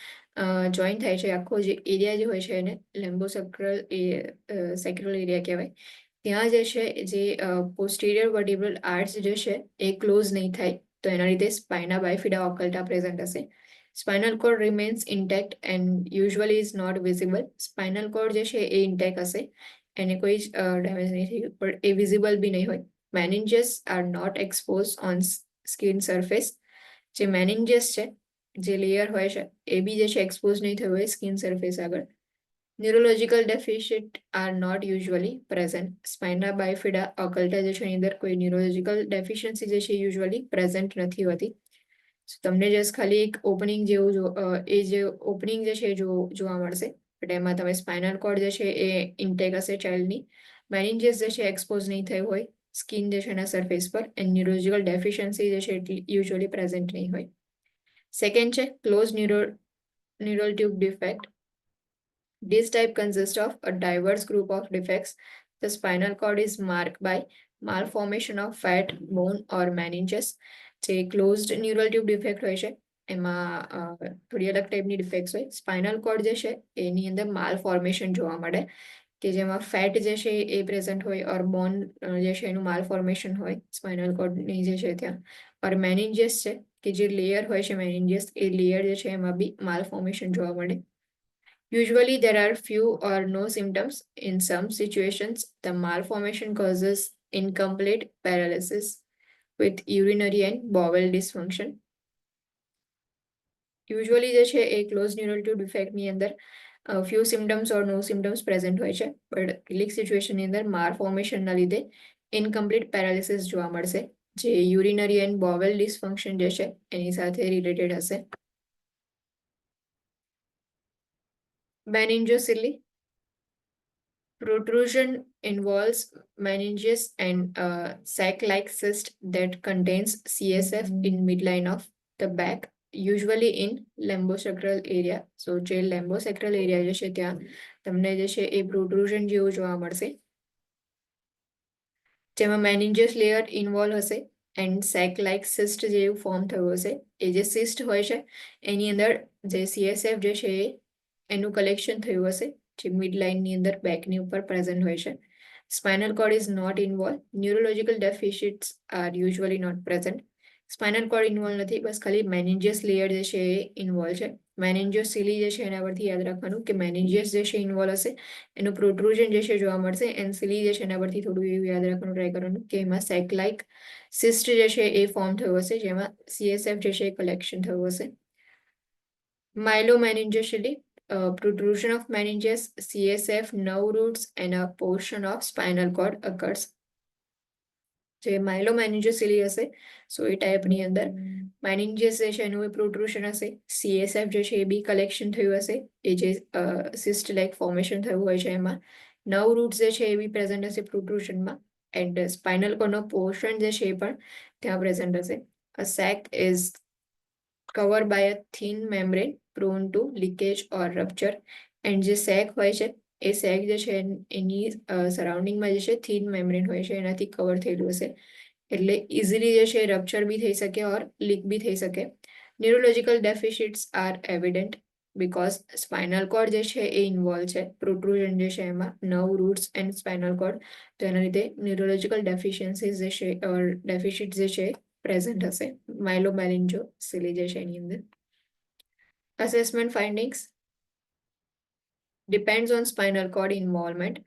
જોઈન થાય છે આખો જે એરિયા જે હોય છે એને લેમ્બોસેક્રલ સેક્રલ એરિયા કહેવાય. ત્યાં જે છે જે પોસ્ટિરિયર વર્ટિબ્રલ આર્ચ જે છે એ ક્લોઝ નહીં થાય તો એના લીધે સ્પાઇના બાયફિડા ઓકલ્ટા પ્રેઝન્ટ હશે. Spinal cord remains intact and usually is not visible. Spinal cord જે છે એ ઇન્ટેક્ટ હશે એને કોઈ જ ડેમેજ નહીં થયું પણ એ વિઝિબલ બી નહીં હોય. meninges are not exposed on skin surface. જે meninges છે જે લેયર હોય છે એ બી જે છે એક્સપોઝ નહીં થયું હોય સ્કિન સરફેસ આગળ. Neurological deficit are not usually present. Spina bifida occulta જે છે એની અંદર કોઈ ન્યુરોલોજીકલ ડેફિશિયન્સી જે છે યુઝ્યુઅલી પ્રેઝન્ટ નથી હોતી. તમને જસ્ટ ખાલી એક ઓપનિંગ જેવું એ જે ઓપનિંગ જે છે જોવા મળશે બટ એમાં તમે સ્પાઇનલ કોર્ડ જે છે એ ઇન્ટેક હશે ચાઇલ્ડની. મેનિન્જિસ જે છે એક્સપોઝ નહીં થયું હોય સ્કિન જે છે એના સરફેસ પર એન્ડ ન્યુરોલોજીકલ ડેફિશિયન્સી જે છે એટલી યુઝ્યુઅલી પ્રેઝન્ટ નહીં હોય. સેકન્ડ છે close neural tube defect. This type consists of a diverse group of defects. The spinal cord is marked by malformation of fat, bone or meninges. જે closed neural tube defect હોય છે એમાં થોડી અલગ ટાઈપની ડિફેક્ટ્સ હોય. સ્પાઇનલ કોર્ડ જે છે એની અંદર માલ ફોર્મેશન જોવા મળે કે જેમાં ફેટ જે છે એ પ્રેઝન્ટ હોય ઓર બોન જે છે એનું માલ ફોર્મેશન હોય સ્પાઇનલ કોર્ડની જે છે ત્યાં. ઓર મેનિન્જિસ છે કે જે લેયર હોય છે મેનિન્જિસ એ લેયર જે છે એમાં બી માલ ફોર્મેશન જોવા મળે. Usually, there are few or no symptoms. In some situations, the malformation causes incomplete paralysis with urinary and bowel dysfunction. Usually, જે છે એ ક્લોઝ ન્યુરલ ટ્યુબ ડિફેક્ટની અંદર few symptoms or no symptoms present હોય છે but કેટલીક સિચ્યુએશનની અંદર માલફોર્મેશનના લીધે incomplete paralysis જોવા મળશે જે યુરિનરી એન્ડ બોવેલ ડિસફંક્શન જે છે એની સાથે રિલેટેડ હશે. Meningocoeli. Protrusion involves meninges and sac-like cyst that contains CSF in midline of the back, usually in lumbosacral area. So જે lumbosacral area જે છે ત્યાં તમને જે છે એ protrusion જેવું જોવા મળશે જેમાં meningeus layer involve હશે એન્ડ sac-like cyst જેવું ફોર્મ થયું હશે. એ જે cyst હોય છે એની અંદર જે CSF જે છે એનું કલેક્શન થયું હશે જે મિડ લાઇનની અંદર બેકની ઉપર પ્રેઝન્ટ હોય છે. Spinal cord is not involve. Neurological deficits are usually not present. Spinal cord involve નથી બસ ખાલી મેનિન્જિયસ લેયર જે છે એ ઇન્વોલ્વ છે. મેનિન્જિયોસીલી જે છે એના પરથી યાદ રાખવાનું કે મેનિન્જિયસ જે છે ઇન્વોલ્વ હશે એનું પ્રોટ્રુઝન જે છે જોવા મળશે એન્ડ સીલી જે છે એના પરથી થોડું એવું યાદ રાખવાનું ટ્રાય કરવાનું કે એમાં સેક લાઇક સિસ્ટ જે છે એ ફોર્મ થયું હશે જેમાં CSF જે છે એ કલેક્શન થયું હશે. Myelomeningocele. Protrusion of meninges, CSF, nerve roots, and a portion of spinal cord occurs. જે માઇલોમેનિન્જોસિલી હશે સો એ ટાઈપની અંદર મેનિન્જિયસ જે છે એનું એ પ્રોટ્રુશન હશે, CSF જે છે એ બી કલેક્શન થયું હશે, એ જે સિસ્ટ લાઇક ફોર્મેશન થયું હોય છે એમાં. નવ રૂટ્સ જે છે એ બી પ્રેઝન્ટ હશે પ્રોટ્રુશનમાં, એન્ડ સ્પાઇનલ કોર્ડનો પોર્શન જે છે એ પણ ત્યાં પ્રેઝન્ટ હશે. A sac is covered by a thin membrane prone to leakage or rupture. And જે સેક હોય છે એ સેક જે છે એની સરાઉન્ડિંગમાં જે છે થીન મેમ્બ્રેન હોય છે એનાથી કવર થયેલું હશે, એટલે ઇઝીલી જે છે રપ્ચર બી થઈ શકે ઓર લીક બી થઈ શકે. Neurological deficits are evident because spinal cord જે છે એ ઇન્વોલ્વ છે, પ્રોટ્રુઝન જે છે એમાં, નવ રૂટ્સ એન્ડ સ્પાઇનલ કોર્ડ, તો એના લીધે ન્યુરોલોજીકલ ડેફિશિયન્સીસ જે છે ઓર ડેફિશિટ જે છે પ્રેઝન્ટ હશે માઇલોમેનિન્જોસિલી જે છે એની અંદર. Assessment findings depends on spinal cord involvement.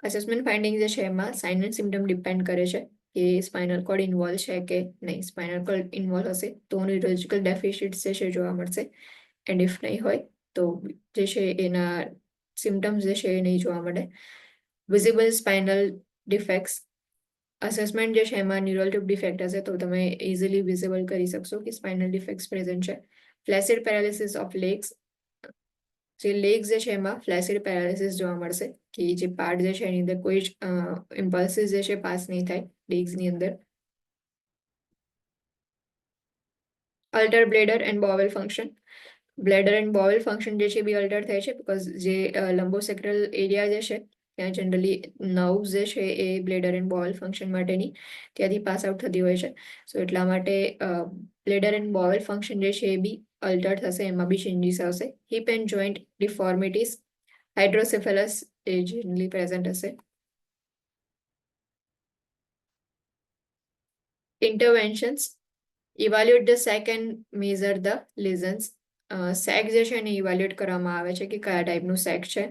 Assessment finding જે છે એમાં સાઇન એન્ડ સિમ્ટમ ડિપેન્ડ કરે છે કે સ્પાઇનલ કોર્ડ ઇન્વોલ્વ છે કે નહીં. સ્પાઇનલ કોર્ડ ઇન્વોલ્વ હશે તો ન્યુરોલોજીકલ ડેફિશિટ્સ જે છે જોવા મળશે, એન્ડ ઇફ નહીં હોય તો જે છે એના સિમ્ટમ્સ જે છે એ નહીં જોવા મળે. વિઝિબલ સ્પાઇનલ ડિફેક્ટ્સ અસેસમેન્ટ જે છે એમાં ન્યુરલ ટ્યુબ ડિફેક્ટ હશે તો તમે ઇઝીલી વિઝિબલ કરી શકશો કે સ્પાઇનલ ડિફેક્ટ્સ પ્રેઝન્ટ છે. ફ્લેસિડ પેરાલિસિસ ઓફ લેગ્સ, જે લેગ્સ જે છે એમાં ફ્લેસિડ પેરાલિસિસ જોવા મળશે કે જે પાર્ટ જે છે એની અંદર કોઈ જ ઇમ્પલ્સિસ જે છે પાસ નહીં થાય લેગ્સની અંદર. Alter bladder and bowel function, bladder and bowel function જે છે બી અલ્ટર થાય છે બીકોઝ જે લંબોસેક્રલ એરિયા જે છે ત્યાં જનરલી નર્વ્સ જે છે એ બ્લેડર એન્ડ બોવેલ ફંક્શન માટેની ત્યાંથી પાસ આઉટ થતી હોય છે, સો એટલા માટે બ્લેડર એન્ડ બોવેલ ફંક્શન જે છે એ બી અલ્ટર થશે, એમાં બી ચેન્જીસ આવશે. Hip and joint deformities, hydrocephalus એ જનરલી પ્રેઝન્ટ હશે. Interventions evaluate the sac and measure the lesions. Sac જે છે એને ઇવાલ્યુએટ કરવામાં આવે છે કે કયા ટાઈપનું સેક છે,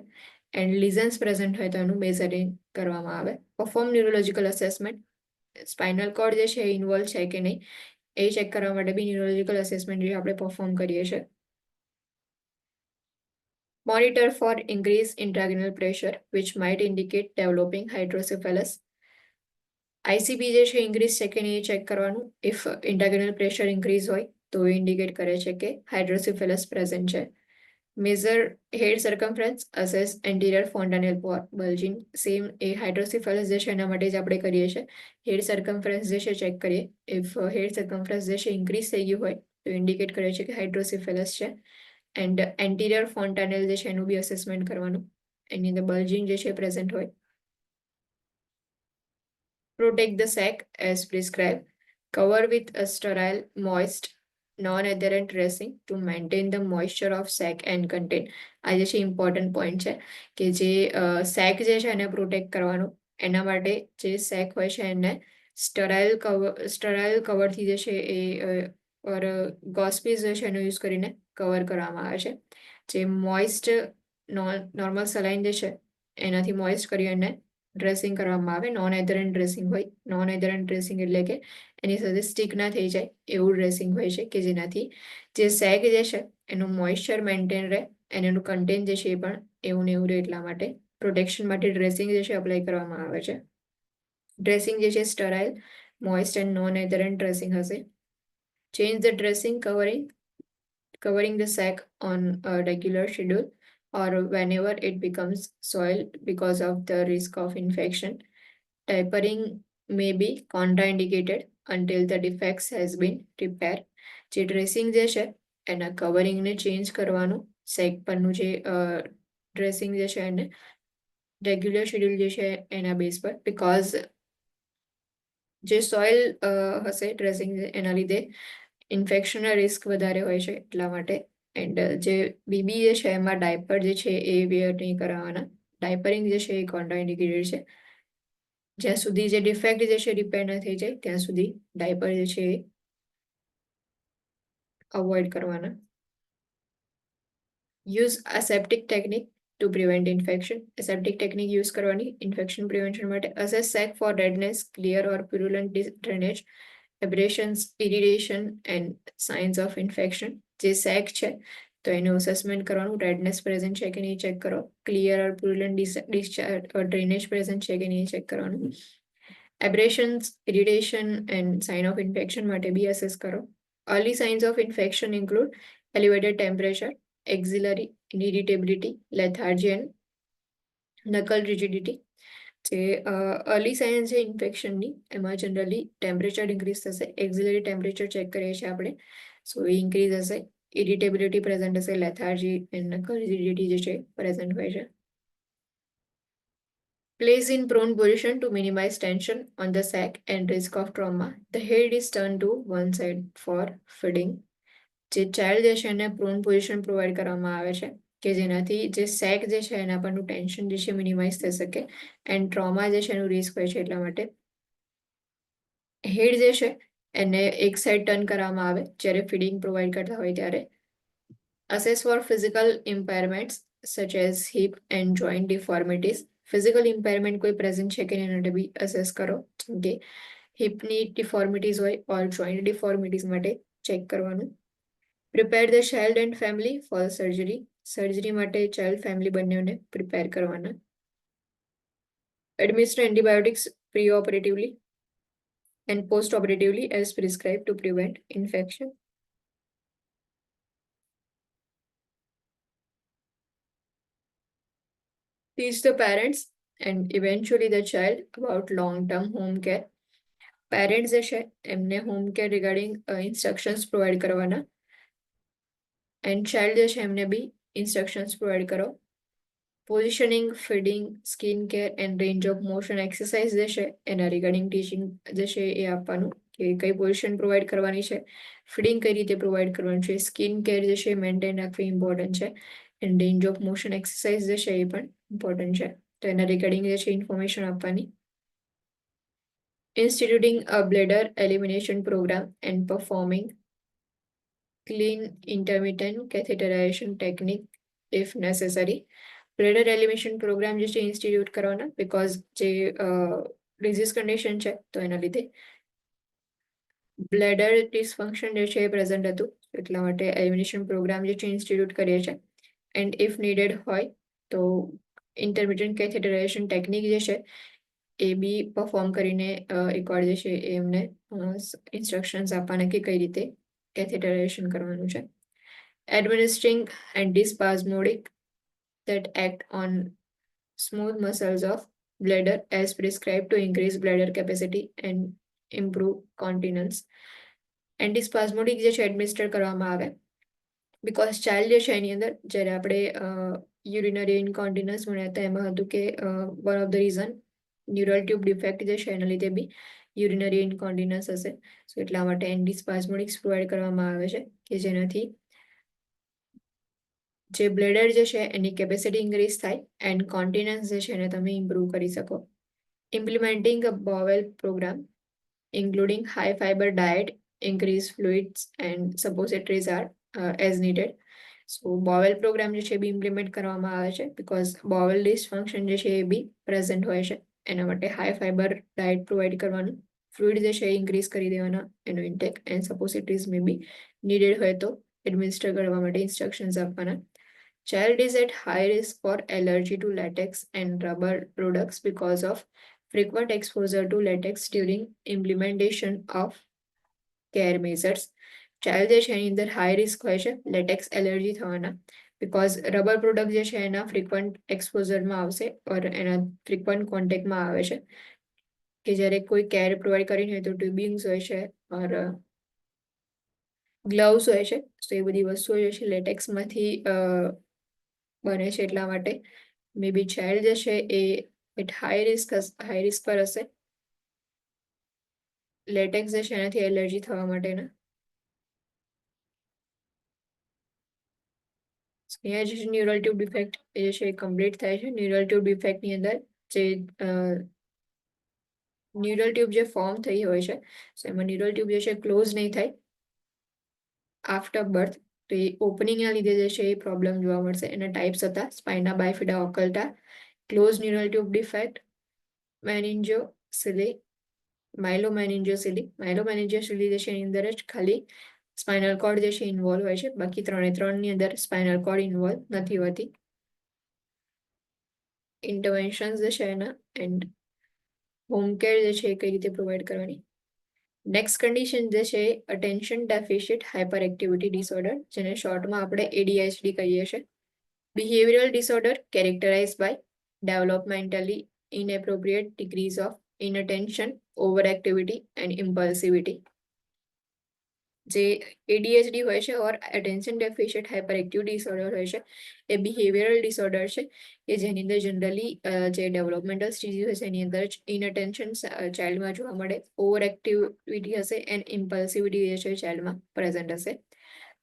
એન્ડ લિઝન્સ પ્રેઝન્ટ હોય તો એનું મેઝરિંગ કરવામાં આવે. Perform neurological assessment, spinal cord જે છે એ ઇન્વોલ્વ છે કે નહીં એ ચેક કરવા માટે બી ન્યુરોલોજીકલ અસેસમેન્ટ જે આપણે પરફોર્મ કરીએ છીએ. Monitor for increase intraguinal pressure which might indicate developing hydrocephalus. ICP જે છે ઇન્ક્રીઝ છે કે નહીં એ ચેક કરવાનું. ઇફ ઇન્ટ્રાગ્રેનલ પ્રેશર ઇન્ક્રીઝ હોય તો એ ઇન્ડિકેટ કરે છે કે હાઇડ્રોસિફેલસ પ્રેઝન્ટ છે. મેઝર હેડ સર્કમફરન્સ, અસેસ એન્ટિરિયર ફોન્ટાનેલ બલ્જિંગ, સેમ એ હાઇડ્રોસિફેલસ જે છે એના માટે જ આપણે કરીએ છીએ. હેડ સર્કમફરન્સ જે છે ચેક કરીએ, ઇફ હેડ સર્કમફરન્સ જે છે ઇન્ક્રીઝ થઈ ગયું હોય તો ઇન્ડિકેટ કરે છે કે હાઇડ્રોસિફેલસ છે. એન્ડ એન્ટિરિયર ફોન્ટાનેલ જે છે એનું બી અસેસમેન્ટ કરવાનું, એની અંદર બલ્જિંગ જે છે પ્રેઝન્ટ હોય. Protect the sac as prescribed. Cover with a sterile, moist, non-adherent dressing to maintain the moisture of sac and content. આ જે છે ઇમ્પોર્ટન્ટ પોઈન્ટ છે કે જે સેક જે છે એને પ્રોટેક્ટ કરવાનું, એના માટે જે સેક હોય છે એને સ્ટરાઇલ કવરથી જે છે એ ઓર ગોસ્પીસ જે છે એનો યુઝ કરીને કવર કરવામાં આવે છે. જે મોઇસ્ટ નોર્મલ સલાઇન જે છે એનાથી મોઇસ્ટ કરી અને ડ્રેસિંગ કરવામાં આવે. નોન એધરન્ટ ડ્રેસિંગ હોય, નોન એધરન્ટ ડ્રેસિંગ એટલે કે એની સાથે સ્ટિક ના થઈ જાય એવું ડ્રેસિંગ હોય છે કે જેનાથી જે સેક જે છે એનું મોઇશ્ચર મેન્ટેન રહે અને એનું કન્ટેન્ટ જે છે એ પણ એવું ને એવું રહે, એટલા માટે પ્રોટેક્શન માટે ડ્રેસિંગ જે છે અપ્લાય કરવામાં આવે છે. ડ્રેસિંગ જે છે sterile, moist and non adherent dressing હશે. Change the dressing covering the sac on a regular schedule or whenever it becomes soiled because of the risk of infection. Tapering may be contraindicated until the defects has been repaired. જે dressing જે છે એના કવરિંગને change કરવાનું, સેક પરનું જે dressing જે છે એને રેગ્યુલર શેડ્યુલ જે છે એના બેઝ પર, બીકોઝ જે સોઇલ હશે ડ્રેસિંગ એના લીધે ઇન્ફેક્શનના રિસ્ક વધારે હોય છે એટલા માટે. એન્ડ જે બીબી જે છે એમાં ડાયપર જે છે એ વેર નહીં કરાવવાના. ડાયપરિંગ જે છે એ કોન્ટ્રાઇન્ડિકેટેડ છે. જ્યાં સુધી જે ડિફેક્ટ જે છે રિપેર ન થઈ જાય ત્યાં સુધી ડાયપર જે છે એ અવોઇડ કરવાના. Use aseptic technique to prevent infection. aseptic technique use કરવાની ઇન્ફેક્શન પ્રિવેન્શન માટે. assess sac for redness, clear or purulent drainage, abrasions, irritation and signs of infection. જે સેક છે તો એનું અસેસમેન્ટ કરવાનું, રેડનેસ પ્રેઝન્ટ છે કે નહીં ચેક કરો, clear or purulent discharge or drainage present છે કે નહીં ચેક કરવાનું. Abrasions, irritation and sign of infection માટે બી અસેસ કરો. Early signs of infection include elevated temperature, axillary irritability, lethargy and nuchal rigidity. જે અર્લી સાઇન્સ છે ઇન્ફેક્શનની, એમાં જનરલી ટેમ્પરેચર ઇન્ક્રીઝ થશે, એક્ઝિલરી ટેમ્પરેચર ચેક કરીએ છીએ આપણે, સો એ ઇન્ક્રીઝ હશે, ઇરિટેબિલિટી પ્રેઝન્ટ હશે, લેથાર્જી એન્ડ નકલ રિજિડિટી જે છે પ્રેઝન્ટ હોય છે. Place in prone position to minimize tension on the sac and risk of trauma. The head is turned to one side for feeding. જે ચાઇલ્ડ જે છે એને પ્રોન પોઝિશન પ્રોવાઈડ કરવામાં આવે છે કે જેનાથી જે સેક જે છે એના પરનું ટેન્શન જે છે મિનિમાઇઝ થઈ શકે એન્ડ ટ્રોમા જે છે એનું રિસ્ક હોય છે એટલા માટે હેડ જે છે એને એક સાઈડ ટર્ન કરવામાં આવે જ્યારે ફીડિંગ પ્રોવાઈડ કરતા હોય ત્યારે. Assess for physical impairments such as hip and joint deformities. Physical ઇમ્પેરમેન્ટ કોઈ પ્રેઝન્ટ છે કે એના માટે બી અસેસ કરો, જેમ કે હિપની ડિફોર્મિટીઝ હોય ઓર જોઈન્ટ ડિફોર્મિટીઝ માટે ચેક કરવાનું. Prepare the child and family for surgery. Surgery માટે ચાઇલ્ડ ફેમિલી બંનેને પ્રિપેર કરવાના. Administer antibiotics preoperatively and postoperatively as prescribe to prevent infection. Teach the parents and eventually the child about long-term home care. Parents જે છે એમને home care regarding instructions provide કરવાના and child જે છે એમને બી instructions provide કરો. Positioning, feeding, skin care and range of motion exercise જે છે એના રિગાર્ડિંગ ટીચિંગ જે છે એ આપવાનું કે કઈ પોઝિશન પ્રોવાઈડ કરવાની છે, ફીડિંગ કઈ રીતે પ્રોવાઈડ કરવાનું છે, સ્કિન કેર જે છે મેન્ટેન રાખવી ઇમ્પોર્ટન્ટ છે and range of motion exercise જે છે એ પણ ઇમ્પોર્ટન્ટ છે, તો એના રિગાર્ડિંગ જે છે ઇન્ફોર્મેશન આપવાની. Instituting a bladder elimination program and performing clean intermittent catheterization technique if necessary. Bladder elimination program જે છે ઇન્સ્ટિટ્યૂટ કરવાના બીકોઝ જે ડિઝીઝ કન્ડિશન છે તો એના લીધે બ્લેડર ડિસફંક્શન જે છે એ પ્રેઝન્ટ હતું એટલા માટે એલિમિનેશન પ્રોગ્રામ જે છે ઇન્સ્ટિટ્યૂટ કરીએ છીએ એન્ડ ઇફ નીડેડ હોય તો ઇન્ટરમિટન્ટ કેથેટરાઇઝેશન ટેકનિક જે છે એ બી પરફોર્મ કરીને એકવાર જે છે એમને ઇન્સ્ટ્રક્શન્સ આપવાના કે કઈ રીતે કેથેટરાઇઝેશન કરવાનું છે. એડમિનિસ્ટ્રિંગ એન્ટીસ્પાઝમોડિક that act on smooth muscles of bladder as prescribed to increase bladder capacity and improve continence. એન્ટીસ્પાઝમોડિક જે છે એડમિનિસ્ટર કરવામાં આવે બીકોઝ ચાઇલ્ડ જે છે એની અંદર જ્યારે આપણે યુરિનરી ઇન્કોન્ટિનન્સ ભણ્યા હતા એમાં હતું કે one of the reason neural tube defect જે છે એના લીધે બી યુરિનરી ઇન્કોન્ટિનન્સ હશે, સો એટલા માટે એન્ટીસ્પાઝમોડિક્સ પ્રોવાઈડ કરવામાં આવે છે કે જેનાથી જે બ્લેડર જે છે એની કેપેસિટી ઇન્ક્રીઝ થાય એન્ડ કોન્ટિનન્સ જે છે એને તમે ઇમ્પ્રૂવ કરી શકો. Implementing a bowel programme including high fibre diet, increase fluids and suppositories are as needed. So bowel programme જે છે એ બી ઇમ્પ્લિમેન્ટ કરવામાં આવે છે બીકોઝ બોવેલ ડિસફંક્શન જે છે એ બી પ્રેઝન્ટ હોય છે, એના માટે હાઈ ફાઈબર ડાયટ પ્રોવાઈડ કરવાનું, ફ્લુઇડ જે છે એ ઇન્ક્રીઝ કરી દેવાના એનો intake and suppositories may be needed હોય તો એડમિનિસ્ટર કરવા માટે ઇન્સ્ટ્રક્શન્સ આપવાના. Child is at high risk for allergy to latex and rubber products because of frequent exposure to latex during implementation of care measures. Child જે છે એની અંદર high risk હોય છે લેટેક્સ એલર્જી થવાના બીકોઝ રબર પ્રોડક્ટ જે છે એના ફ્રિક્વન્ટ એક્સપોઝરમાં આવશે ઓર એના ફ્રિક્વન્ટ કોન્ટેક્ટમાં આવે છે કે જ્યારે કોઈ કેર પ્રોવાઈડ કરીને હોય તો ટ્યુબિંગ્સ હોય છે ઓર ગ્લવ્સ હોય છે, તો એ બધી વસ્તુઓ જે છે લેટેક્સમાંથી બને છે એટલા માટે મે બી ચાઇલ્ડ જે છે એ એટ હાઈ રિસ્ક પર હશે લેટેક્સ જે છે એનાથી એલર્જી થવા માટેના. અહીંયા જે ન્યુરલ ટ્યુબ ડિફેક્ટ એ જે છે એ કમ્પ્લીટ થાય છે. ન્યુરલ ટ્યુબ ડિફેક્ટની અંદર જે ન્યુરલ ટ્યુબ જે ફોર્મ થઈ હોય છે સો એમાં ન્યુરલ ટ્યુબ જે છે ક્લોઝ નહીં થાય આફ્ટર બર્થ, તો એ ઓપનિંગના લીધે જે છે એ પ્રોબ્લેમ જોવા મળશે. એના ટાઈપ્સ હતા સ્પાઇના bifida ઓકલ્ટા, close neural tube defect, મેનિન્જિયોસિલી, માઇલોમેનિન્જિયોસિલી. માઇલોમેનિન્જિયોસિલી જે છે એની અંદર જ ખાલી સ્પાઇનલ કોર્ડ જે છે ઇન્વોલ્વ હોય છે, બાકી ત્રણની અંદર સ્પાઇનલ કોર્ડ ઇન્વોલ્વ નથી હોતી. ઇન્ટરવેન્શન્સ જે છે એના એન્ડ હોમ કેર જે છે એ કઈ રીતે પ્રોવાઈડ કરવાની. નેક્સ્ટ કન્ડિશન જે છે attention deficit hyper activity disorder, જેને શોર્ટમાં આપણે ADHD કહીએ છીએ. Behavioural disorder characterize by developmentally inappropriate degrees of inattention, overactivity and impulsivity. જે ADHD હોય છે ઓર એટેન્શન ડેફિશિટ હાઇપર એક્ટિવ ડિસઓર્ડર હોય છે એ બિહેવિયરલ ડિસઓર્ડર છે કે જેની અંદર જનરલી જે ડેવલપમેન્ટલ સ્ટેજ હોય છે એની અંદર ઇનઅટેન્શન ચાઇલ્ડમાં જોવા મળે, ઓવર એક્ટિવિટી હશે એન્ડ ઇમ્પલ્સિવિટી જે છે ચાઇલ્ડમાં પ્રેઝન્ટ હશે.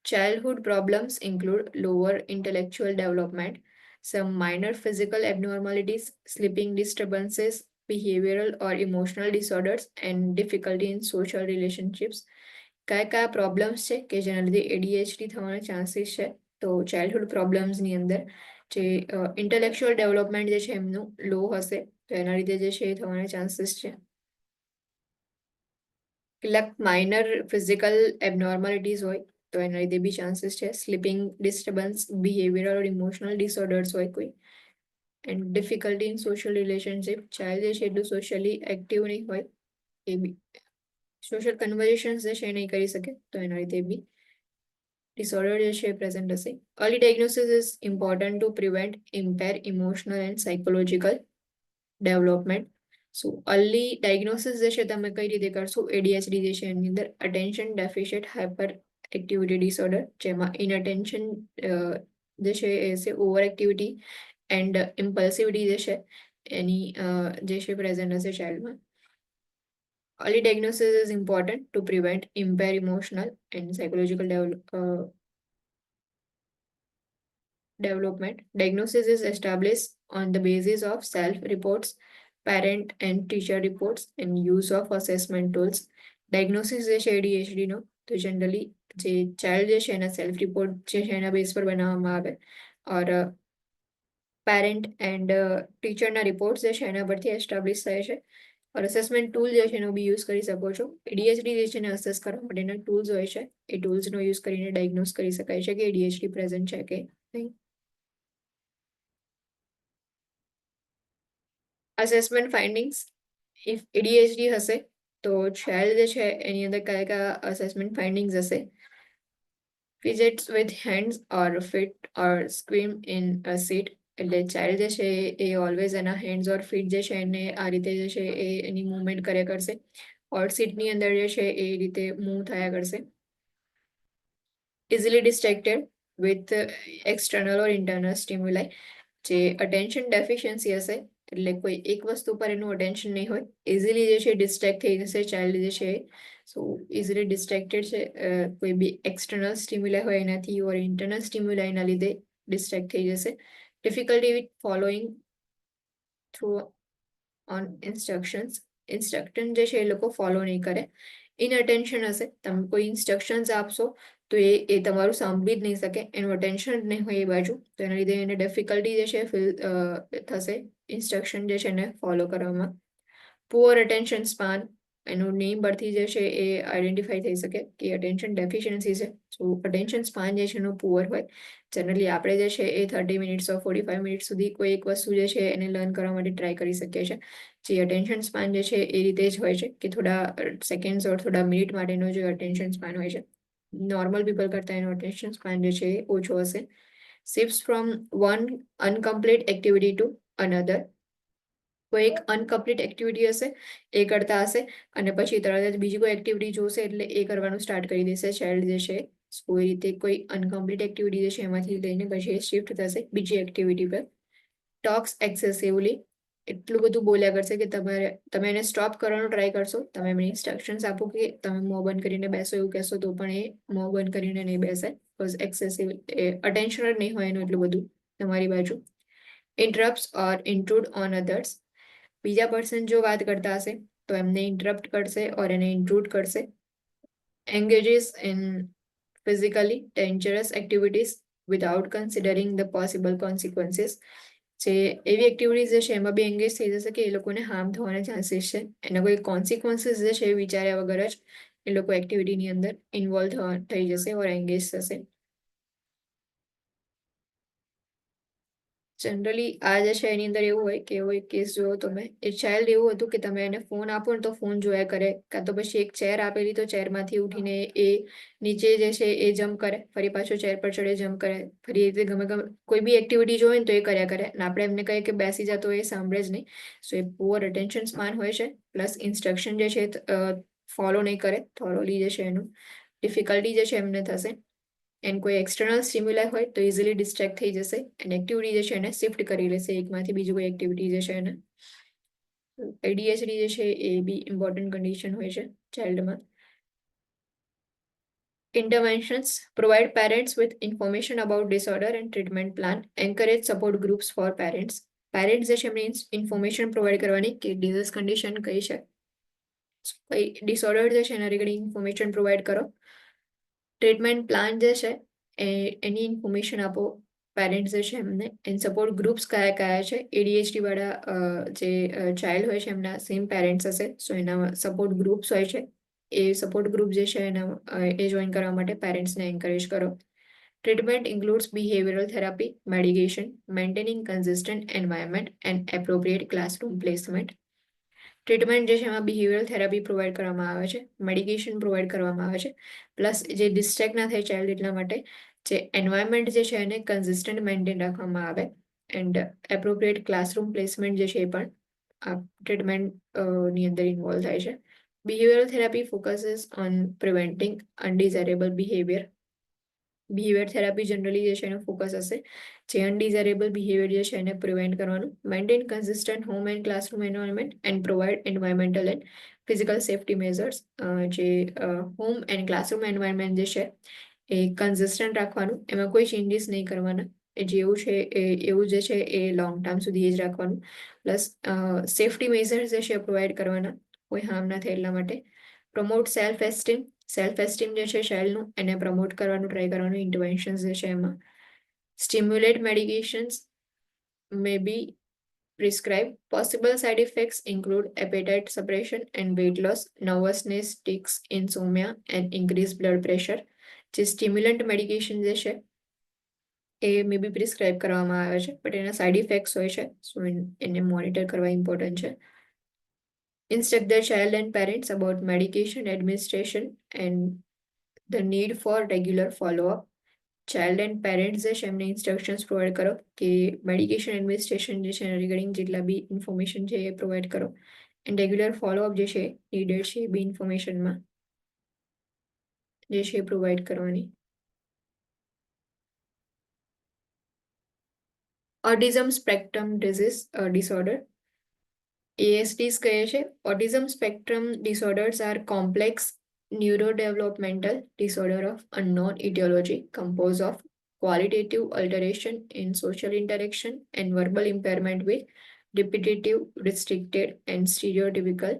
Childhood problems include lower intellectual development, some minor physical abnormalities, sleeping disturbances, behavioral or emotional disorders, and difficulty in social relationships. કયા પ્રોબ્લેમ્સ છે કે જેના લીધે ADHD થવાના ચાન્સીસ છે? તો ચાઇલ્ડહુડ પ્રોબ્લેમ્સની અંદર જે ઇન્ટેલેક્ચ્યુઅલ ડેવલપમેન્ટ જે છે એમનું લો હશે તો એના લીધે જે છે એ થવાના ચાન્સીસ છે. કેટલાક માઇનર ફિઝિકલ એબનોર્માલિટીઝ હોય તો એના લીધે બી ચાન્સીસ છે. સ્લીપિંગ ડિસ્ટર્બન્સ, બિહેવિયરલ ઓર ઇમોશનલ ડિસઓર્ડર્સ હોય કોઈ, and difficulty in social relationship, child જે છે એટલું સોશિયલી એક્ટિવ નહીં હોય, એ બી સોશિયલ કન્વર્ઝેશન્સ જે છે એ નહીં કરી શકે તો એના લીધે બી ડિસઓર્ડર જે છે પ્રેઝન્ટ હશે. Early diagnosis is important to prevent impair emotional and psychological development. So early diagnosis જે છે તમે કઈ રીતે કરશો? ADHD જે છે એની અંદર attention deficit hyper activity disorder, જેમાં ઇનઅટેન્શન જે છે એ છે ઓવર એક્ટિવિટી એન્ડ ઇમ્પલ્સિવિટી જે છે એની જે છે પ્રેઝન્ટ હશે ચાઇલ્ડમાં. Early diagnosis is important to prevent impaired emotional and psychological development. Diagnosis is established on the basis of self-reports, parent and teacher reports, and use of assessment tools. Diagnosis જે છે ADHD નો તો generally જે child જે છે એના self report જે છે એના બેઝ પર બનાવવામાં આવે, ઓર પેરેન્ટ એન્ડ ટીચરના રિપોર્ટ્સ જે છે એના પરથી એસ્ટાબ્લિશ થાય છે. ઓર અસેસમેન્ટ ટૂલ જે છે એનો બી યુઝ કરી શકો છો. ADHD જે છે એને અસેસ કરવા માટેના ટૂલ્સ હોય છે, એ ટૂલ્સનો યુઝ કરીને ડાયગ્નોઝ કરી શકાય છે કે ADHD પ્રેઝન્ટ છે કે નહીં. અસેસમેન્ટ ફાઇન્ડિંગ્સ, ઇફ ADHD હશે તો ચાઇલ્ડ જે છે એની અંદર કયા અસેસમેન્ટ ફાઇન્ડિંગ્સ હશે? Fidgets with hands or feet or squirm in a seat, એટલે ચાઇલ્ડ જે છે એ ઓલવેઝ એના હેન્ડ્સ ઓર ફીટ જે છે એને આ રીતે જે છે એ એની મૂવમેન્ટ કર્યા કરશે, ઓર સીટની અંદર જે છે એ રીતે મૂવ થયા કરશે. Easily ડિસ્ટ્રેક્ટેડ with external or internal stimuli, જે અટેન્શન ડેફિશિયન્સી હશે એટલે કોઈ એક વસ્તુ પર એનું અટેન્શન નહીં હોય, ઇઝીલી જે છે ડિસ્ટ્રેક્ટ થઈ જશે ચાઇલ્ડ જે છે. સો ઇઝીલી ડિસ્ટ્રેક્ટેડ છે, કોઈ બી એક્સટર્નલ સ્ટિમ્યુલાઈ હોય એનાથી ઓર ઇન્ટરનલ સ્ટિમ્યુલાઈના લીધે ડિસ્ટ્રેક્ટ થઈ જશે. Difficulty with following through on instructions, instruction જે છે એ લોકો ફોલો નહીં કરે. ઇનઅટેન્શન હશે, તમે કોઈ ઇન્સ્ટ્રક્શન્સ આપશો તો એ તમારું સાંભળી જ નહીં શકે, એનું અટેન્શન જ નહીં હોય એ બાજુ, તો એના લીધે એને ડિફિકલ્ટી જે છે ફીલ થશે ઇન્સ્ટ્રક્શન જે છે એને ફોલો કરવામાં. પુઅર અટેન્શન સ્પાન, એનું નેમ પરથી જે છે એ આઈડેન્ટિફાઈ થઈ શકે કે અટેન્શન ડેફિશિયન્સી છે. સો અટેન્શન સ્પાન જે છે એનું પુઅર હોય. જનરલી આપણે જે છે એ 30 મિનિટ્સ ઓર 45 મિનિટ સુધી કોઈ એક વસ્તુ જે છે એને લર્ન કરવા માટે ટ્રાય કરી શકીએ છીએ. જે અટેન્શન સ્પાન જે છે એ રીતે જ હોય છે કે થોડા સેકન્ડ્સ ઓર થોડા મિનિટ માટેનો જે અટેન્શન સ્પાન હોય છે, નોર્મલ પીપલ કરતાં એનો અટેન્શન સ્પાન જે છે એ ઓછો હશે. Shifts from one uncomplete activity to another, કોઈ એક અનકમ્પ્લીટ એક્ટિવિટી હશે એ કરતા હશે અને પછી તરત જ બીજી કોઈ એક્ટિવિટી જોશે એટલે એ કરવાનું સ્ટાર્ટ કરી દેશે ચાઇલ્ડ જે છે. કોઈ રીતે કોઈ અનકમ્પ્લીટ એક્ટિવિટી જે છે એમાંથી લઈને પછી શિફ્ટ થશે બીજી એક્ટિવિટી પર. ટોક્સ એક્સેસિવલી, એટલું બધું બોલ્યા કરશે કે તમે એને સ્ટોપ કરવાનો ટ્રાય કરશો, તમે એમને ઇન્સ્ટ્રક્શન્સ આપો કે તમે મોં બંધ કરીને બેસો એવું કહેશો તો પણ એ મોં બંધ કરીને નહીં બેસે, બિકોઝ એક્સેસિવ અટેન્શન જ નહીં હોય એનું એટલું બધું તમારી બાજુ. ઇન્ટરપ્ટ્સ ઓર ઇન્ટ્રુડ ઓન અધર્સ, બીજા પર્સન જો વાત કરતા હશે તો એમને ઇન્ટરપ્ટ કરશે ઓર એને ઇન્ટ્રુડ કરશે. એન્ગેજીસ in physically dangerous activities without considering the possible consequences, જે એવી એક્ટિવિટીઝ જે છે એમાં બી એંગેજ થઈ જશે કે એ લોકોને હાર્મ થવાના ચાન્સીસ છે, એના કોઈ કોન્સિક્વન્સીસ જે છે એ વિચાર્યા વગર જ એ લોકો એક્ટિવિટીની અંદર ઇન્વોલ્વ થઈ જશે ઓર એંગેજ થશે. જનરલી આ જે છે એની અંદર એવું હોય કે એવો એક કેસ જોયો તો મેં, એ ચાઇલ્ડ એવું હતું કે તમે એને ફોન આપો ને તો ફોન જોયા કરે, કાં તો પછી એક ચેર આપેલી તો ચેરમાંથી ઉઠીને એ નીચે જે છે એ જમ્પ કરે, ફરી પાછો ચેર પર ચડે જમ્પ કરે, ફરી એ રીતે ગમે ગમે કોઈ બી એક્ટિવિટી જોઈએ ને તો એ કર્યા કરે, અને આપણે એમને કહીએ કે બેસી જા તો એ સાંભળે જ નહીં. સો એ પુઅર અટેન્શન સ્પાન હોય છે, પ્લસ ઇન્સ્ટ્રક્શન જે છે ફોલો નહીં કરે, થોરોલી જે છે એનું ડિફિકલ્ટી જે છે એમને થશે. એન્ડ કોઈ એક્સટર્નલ સ્ટિમ્યુલાઈ હોય તો ઇઝીલી ડિસ્ટ્રેક્ટ થઈ જશે, અને એક્ટિવિટી જે છે એને શિફ્ટ કરી લેશે એકમાંથી બીજું કોઈ એક્ટિવિટી જે છે એને. ADHD જે છે એ બી ઇમ્પોર્ટન્ટ કન્ડિશન હોય છે ચાઇલ્ડમાં. Interventions provide parents with information about disorder and treatment plan, encourage support groups for parents. Parents જે છે એમને ઇન્ફોર્મેશન પ્રોવાઈડ કરવાની કે ડિઝીઝ કન્ડિશન કઈ છે, કઈ ડિસઓર્ડર જે છે એના રિગાર્ડિંગ ઇન્ફોર્મેશન પ્રોવાઈડ કરો. ટ્રીટમેન્ટ પ્લાન જે છે એની ઇન્ફોર્મેશન આપો પેરેન્ટ્સ જે છે એમને. એન્ડ સપોર્ટ ગ્રુપ્સ કયા કયા છે, ADHD વાળા જે ચાઇલ્ડ હોય છે એમના સેમ પેરેન્ટ્સ હશે, સો એના સપોર્ટ ગ્રુપ્સ હોય છે, એ સપોર્ટ ગ્રુપ જે છે એના એ જોઈન કરવા માટે પેરેન્ટ્સને એન્કરેજ કરો. Treatment includes behavioral therapy, medication, maintaining consistent environment, and appropriate classroom placement. Treatment જે છે એમાં બિહેવિયરલ થેરાપી પ્રોવાઈડ કરવામાં આવે છે, મેડિકેશન પ્રોવાઈડ કરવામાં આવે છે, પ્લસ જે ડિસ્ટ્રેક્ટ ના થાય ચાઇલ્ડ એટલા માટે જે એન્વાયરમેન્ટ જે છે એને કન્સિસ્ટન્ટ મેન્ટેન રાખવામાં આવે. એન્ડ એપ્રોપ્રિએટ ક્લાસરૂમ પ્લેસમેન્ટ જે છે એ પણ આ ટ્રીટમેન્ટ ની અંદર ઇન્વોલ્વ થાય છે. Behavioural therapy focuses on preventing undesirable behaviour. Behaviour therapy generally જે છે એનો ફોકસ હશે જે અનડિઝાયરેબલ બિહેવિયર જે છે એને પ્રિવેન્ટ કરવાનું. Maintain consistent home and classroom environment and provide environmental and physical safety measures. જે હોમ એન્ડ ક્લાસરૂમ એન્વાયરમેન્ટ જે છે એ કન્સિસ્ટન્ટ રાખવાનું, એમાં કોઈ ચેન્જીસ નહીં કરવાના, એ જેવું છે એવું જે છે એ લોંગ ટર્મ સુધી એ જ રાખવાનું. પ્લસ સેફ્ટી મેઝર્સ જે છે પ્રોવાઈડ કરવાના, કોઈ હાર્મ ના થાય એટલા માટે. પ્રમોટ સેલ્ફ એસ્ટીમ જે છે ચાઇલ્ડનું એને પ્રમોટ કરવાનું ટ્રાય કરવાનું ઇન્ટરવેન્શન્સ જે છે એમાં. Stimulate medications may be prescribed. Possible side effects include appetite suppression and weight loss, nervousness, tics, insomnia, and increased blood pressure. જે સ્ટિમ્યુલન્ટ મેડિકેશન જે છે એ મે બી પ્રિસ્ક્રાઇબ કરવામાં આવે છે, બટ એના સાઇડ ઇફેક્ટ્સ હોય છે, સો એને મોનિટર કરવા ઇમ્પોર્ટન્ટ છે. Instruct their child and parents about medication administration and the need for regular follow-up. Child and parents જે છે એમને ઇન્સ્ટ્રક્શન્સ પ્રોવાઈડ કરો કે મેડિકેશન એડમિનિસ્ટ્રેશન જે છે એના રિગાર્ડિંગ જેટલા બી ઇન્ફોર્મેશન છે એ પ્રોવાઈડ કરો. એન્ડ રેગ્યુલર ફોલોઅપ જે છે નીડેડ છે એ બી ઇન્ફોર્મેશનમાં જે છે એ પ્રોવાઈડ કરવાની. ઓટિઝમ સ્પેક્ટ્રમ ડિસઓર્ડર, ASDs કહે છે. Autism spectrum disorders are complex neurodevelopmental disorder of unknown etiology composed of qualitative alteration in social interaction and verbal impairment with repetitive, restricted, and stereotypical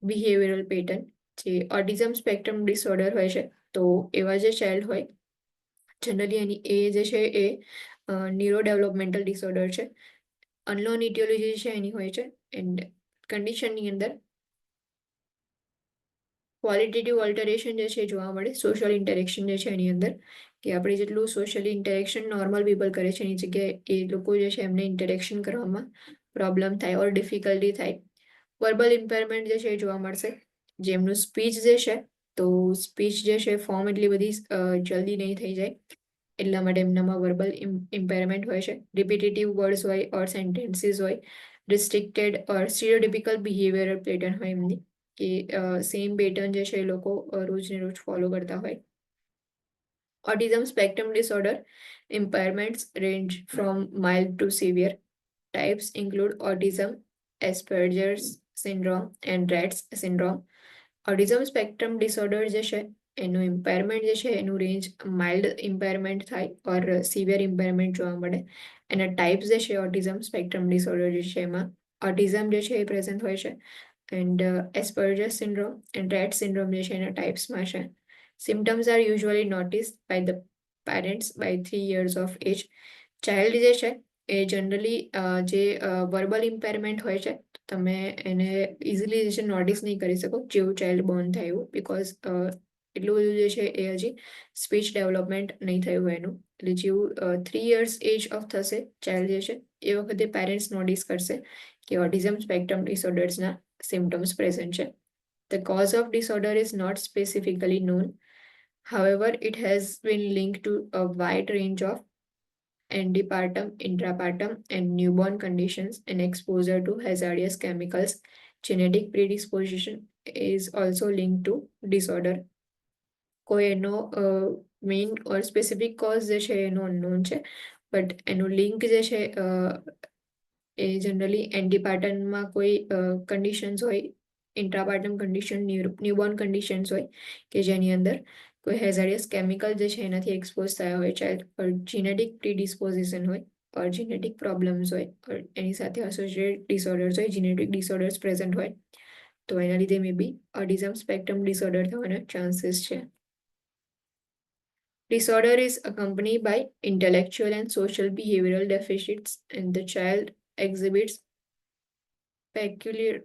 behavioral pattern. જે autism spectrum disorder હોય છે તો એવા જે child હોય generally એની એ જે છે એ neuro developmental disorder છે. અનલોન ઇટિયોલોજી છે એની હોય છે. એન્ડ કન્ડિશનની અંદર ક્વોલિટેટિવ ઓલ્ટરેશન જે છે જોવા મળે સોશિયલ ઇન્ટરેક્શન જે છે એની અંદર, કે આપણે જેટલું સોશિયલી ઇન્ટરેક્શન નોર્મલ પીપલ કરે છે એની જગ્યાએ એ લોકો જે છે એમને ઇન્ટરેક્શન કરવામાં પ્રોબ્લેમ થાય ઓર ડિફિકલ્ટી થાય. વર્બલ ઇમ્પેરમેન્ટ જે છે એ જોવા મળશે, જેમનું સ્પીચ જે છે તો સ્પીચ જે છે ફોર્મ એટલી બધી જલ્દી નહીં થઈ જાય એટલા માટે એમનામાં વર્બલ ઇમ્પેરમેન્ટ હોય છે. રિપીટેટિવ વર્ડ્સ હોય ઓર સેન્ટેન્સીસ હોય, રિસ્ટ્રિક્ટેડ ઓર સ્ટીરિયોટિપિકલ બિહેવિયરલ પેટર્ન હોય એમની, કે સેમ પેટર્ન જે છે એ લોકો રોજને રોજ ફોલો કરતા હોય. Autism spectrum disorder impairments range from mild to severe. Types include autism, Asperger's syndrome, and Rett's syndrome. Autism spectrum disorder જે છે એનું ઇમ્પેરમેન્ટ જે છે એનું રેન્જ માઇલ્ડ ઇમ્પેરમેન્ટ થાય ઓર સિવિયર ઇમ્પેરમેન્ટ જોવા મળે. એના ટાઈપ્સ જે છે ઓટિઝમ સ્પેક્ટ્રમ ડિસઓર્ડર જે છે એમાં ઓટિઝમ જે છે એ પ્રેઝન્ટ હોય છે, and Asperger's syndrome and Rett syndrome જે છે એના ટાઈપ્સમાં છે. Symptoms are usually noticed by the parents by 3 years of age. Child જે છે એ જનરલી જે વર્બલ ઇમ્પેરમેન્ટ હોય છે તમે એને ઇઝીલી જે છે નોટિસ નહીં કરી શકો જેવું ચાઇલ્ડ બોર્ન થાય એવું, બિકોઝ એટલું બધું જે છે એ હજી સ્પીચ ડેવલપમેન્ટ નહીં થયું હોય એનું. એટલે જેવું 3 years એજ ઓફ થશે ચાઇલ્ડ જે છે એ વખતે પેરેન્ટ્સ નોટિસ કરશે કે ઓટિઝમ સ્પેક્ટ્રમ ડિસઓર્ડર્સના સિમ્ટમ્સ પ્રેઝન્ટ છે. The cause of disorder is not specifically known. However, it has been linked to a wide range of antepartum, intrapartum, and newborn conditions, and exposure to hazardous chemicals. Genetic predisposition is also linked to disorder. કોઈ એનો main ઓર specific cause જે છે એનો unknown છે, but એનું link જે છે એ generally એન્ટીપાર્ટનમાં કોઈ કન્ડિશન્સ હોય, ઇન્ટ્રાપાર્ટમ કન્ડિશન, ન્યૂબોર્ન કન્ડિશન્સ હોય કે જેની અંદર કોઈ હેઝારિયસ કેમિકલ જે છે એનાથી એક્સપોઝ થયા હોય, ચાઇલ્ડ ઓર જીનેટિક પ્રીડિસ્પોઝિશન હોય ઓર જીનેટિક પ્રોબ્લેમ્સ હોય ઓર એની સાથે એસોસિએટેડ ડિસઓર્ડર્સ હોય, જીનેટિક ડિસઓર્ડર્સ પ્રેઝન્ટ હોય, તો એના લીધે મે બી ઓટિઝમ સ્પેક્ટ્રમ ડિસઓર્ડર થવાના ચાન્સીસ છે. Disorder is accompanied by intellectual and social behavioral deficits, and the child exhibits peculiar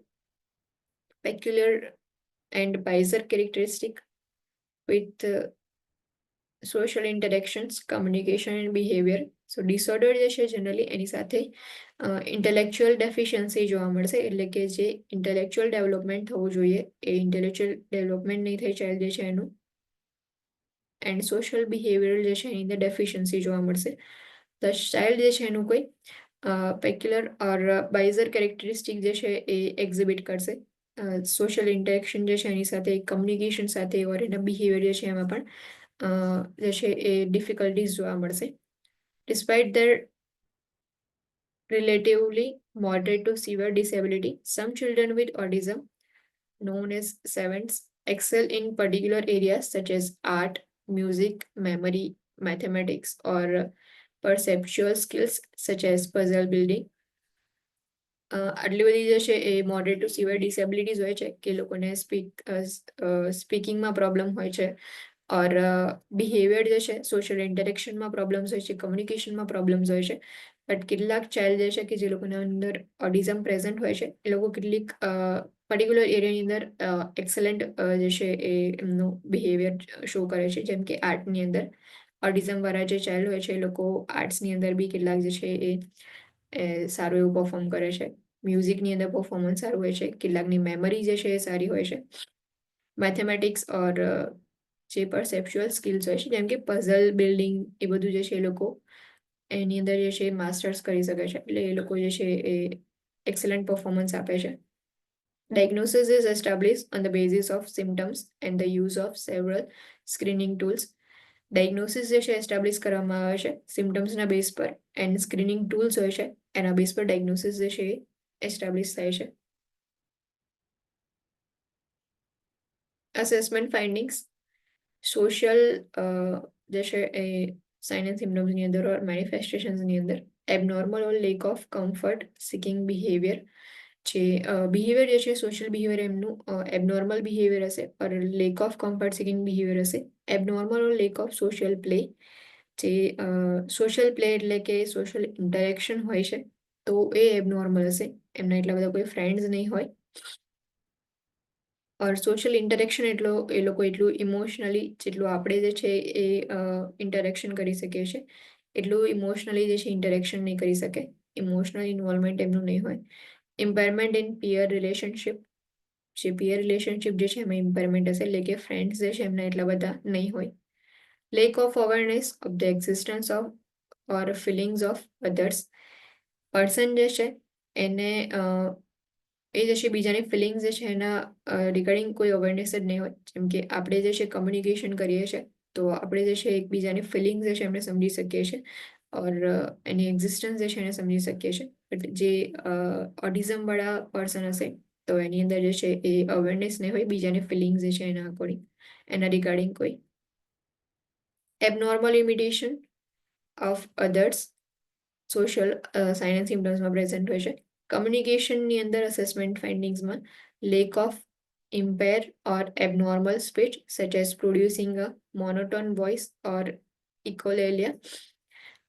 and bizarre characteristic with social interactions, communication and behavior. So disorder જે છે generally એની સાથે intellectual deficiency જોવા મળશે, એટલે કે જે ઇન્ટેલેક્ચ્યુઅલ ડેવલપમેન્ટ થવું જોઈએ એ ઇન્ટેલેક્ચ્યુઅલ ડેવલપમેન્ટ નહીં થઈ ચાઇલ્ડ જે છે એનું, એન્ડ સોશિયલ બિહેવિયરલ જે છે એની અંદર ડેફિશિયન્સી જોવા મળશે. ધ ચાઇલ્ડ જે છે એનું કોઈ પેક્યુલર ઓર બાઇઝર કેરેક્ટરિસ્ટિક જે છે એ એક્ઝિબિટ કરશે. સોશિયલ ઇન્ટરેક્શન જે છે એની સાથે, કમ્યુનિકેશન સાથે ઓર એના બિહેવિયર જે છે એમાં પણ જે છે એ ડિફિકલ્ટીઝ જોવા મળશે. Despite their relatively moderate to severe disability, some children with autism, known as savants, excel in particular areas such as art, music, memory, mathematics, or perceptual skills such as puzzle building. આટલી બધી જે છે એ moderate two severe disabilities હોય છે કે લોકોને સ્પીકિંગમાં problem હોય છે ઓર બિહેવિયર જે છે, સોશિયલ ઇન્ટરેક્શનમાં પ્રોબ્લેમ્સ હોય છે, કમ્યુનિકેશનમાં પ્રોબ્લેમ્સ હોય છે. બટ કેટલાક ચાઇલ્ડ જે છે કે જે લોકોના અંદર ઓટિઝમ પ્રેઝન્ટ હોય છે એ લોકો કેટલીક પર્ટિક્યુલર એરિયાની અંદર એક્સેલન્ટ જે છે એ એમનું બિહેવિયર શો કરે છે. જેમ કે આર્ટની અંદર ઓટિઝમવાળા જે ચાઇલ્ડ હોય છે એ લોકો આર્ટ્સની અંદર બી કેટલાક જે છે એ સારું એવું પરફોર્મ કરે છે. મ્યુઝિકની અંદર પરફોર્મન્સ સારું હોય છે, કેટલાકની મેમરી જે છે એ સારી હોય છે. મેથેમેટિક્સ ઓર જે પરસેપ્ચ્યુઅલ સ્કિલ્સ હોય છે, જેમ કે પઝલ બિલ્ડિંગ, એ બધું જે છે એ લોકો એની અંદર જે છે માસ્ટર્સ કરી શકે છે, એટલે એ લોકો જે છે એ એક્સેલન્ટ પરફોર્મન્સ આપે છે. Diagnosis is established on the basis of symptoms and the use of several screening tools. Diagnosis જે છે એસ્ટાબ્લિશ કરવામાં આવે છે સિમ્ટમ્સના બેઝ પર, એન્ડ સ્ક્રીનિંગ ટૂલ્સ હોય છે એના બેઝ પર ડાયગ્નોસિસ જે છે એ એસ્ટાબ્લિશ થાય છે. અસેસમેન્ટ ફાઇન્ડિંગ્સ, સોશિયલ જે છે એ સાઇન એન્ડ સિમ્ટમ્સની અંદર ઓર મેનિફેસ્ટેશન્સની અંદર abnormal or lack of comfort seeking behaviour, જે બિહેવિયર જે છે સોશિયલ બિહેવિયર એમનું એબનોર્મલ બિહેવિયર હશે or lack of comfort seeking behaviour હશે. Abnormal or lack of social play, જે સોશિયલ પ્લે એટલે કે સોશિયલ ઇન્ટરેક્શન હોય છે તો એ એબનોર્મલ હશે, એમના એટલા બધા કોઈ ફ્રેન્ડ્સ નહીં હોય. ઓર સોશિયલ ઇન્ટરેક્શન એટલો એ લોકો એટલું ઇમોશનલી જેટલું આપણે જે છે એ ઇન્ટરેક્શન કરી શકીએ છીએ એટલું ઇમોશનલી જે છે ઇન્ટરેક્શન નહીં કરી શકે, ઇમોશનલ ઇન્વોલ્વમેન્ટ એમનું નહીં હોય. ઇમ્પેરમેન્ટ ઇન પિયર રિલેશનશિપ, જે પિયર રિલેશનશિપ જે છે એમાં ઇમ્પેરમેન્ટ હશે, એટલે કે ફ્રેન્ડ્સ જે છે એમના એટલા બધા નહીં હોય. Lack of awareness of the existence of or feelings of others, person જે છે એને એ જે છે બીજાની ફિલિંગ્સ જે છે એના રિગાર્ડિંગ કોઈ અવેરનેસ જ નહીં હોય. જેમ કે આપણે જે છે કમ્યુનિકેશન કરીએ છીએ તો આપણે જે છે એકબીજાની ફિલિંગ્સ જે છે એમને સમજી શકીએ છીએ ઓર એની એક્ઝિસ્ટન્સ જે છે એને સમજી શકીએ છીએ. બટ જે ઓટિઝમવાળા પર્સન હશે તો એની અંદર જે છે એ અવેરનેસ નહીં હોય બીજાની ફિલિંગ્સ જે છે એના અકોર્ડિંગ, એના રિગાર્ડિંગ કોઈ. Abnormal imitation of others, social sign and સિમ્ટમ્સમાં પ્રેઝન્ટ હોય છે. કમ્યુનિકેશનની અંદર અસેસમેન્ટ ફાઇન્ડિંગ્સમાં lack of impaired or abnormal speech such as producing a monotone voice or echolalia,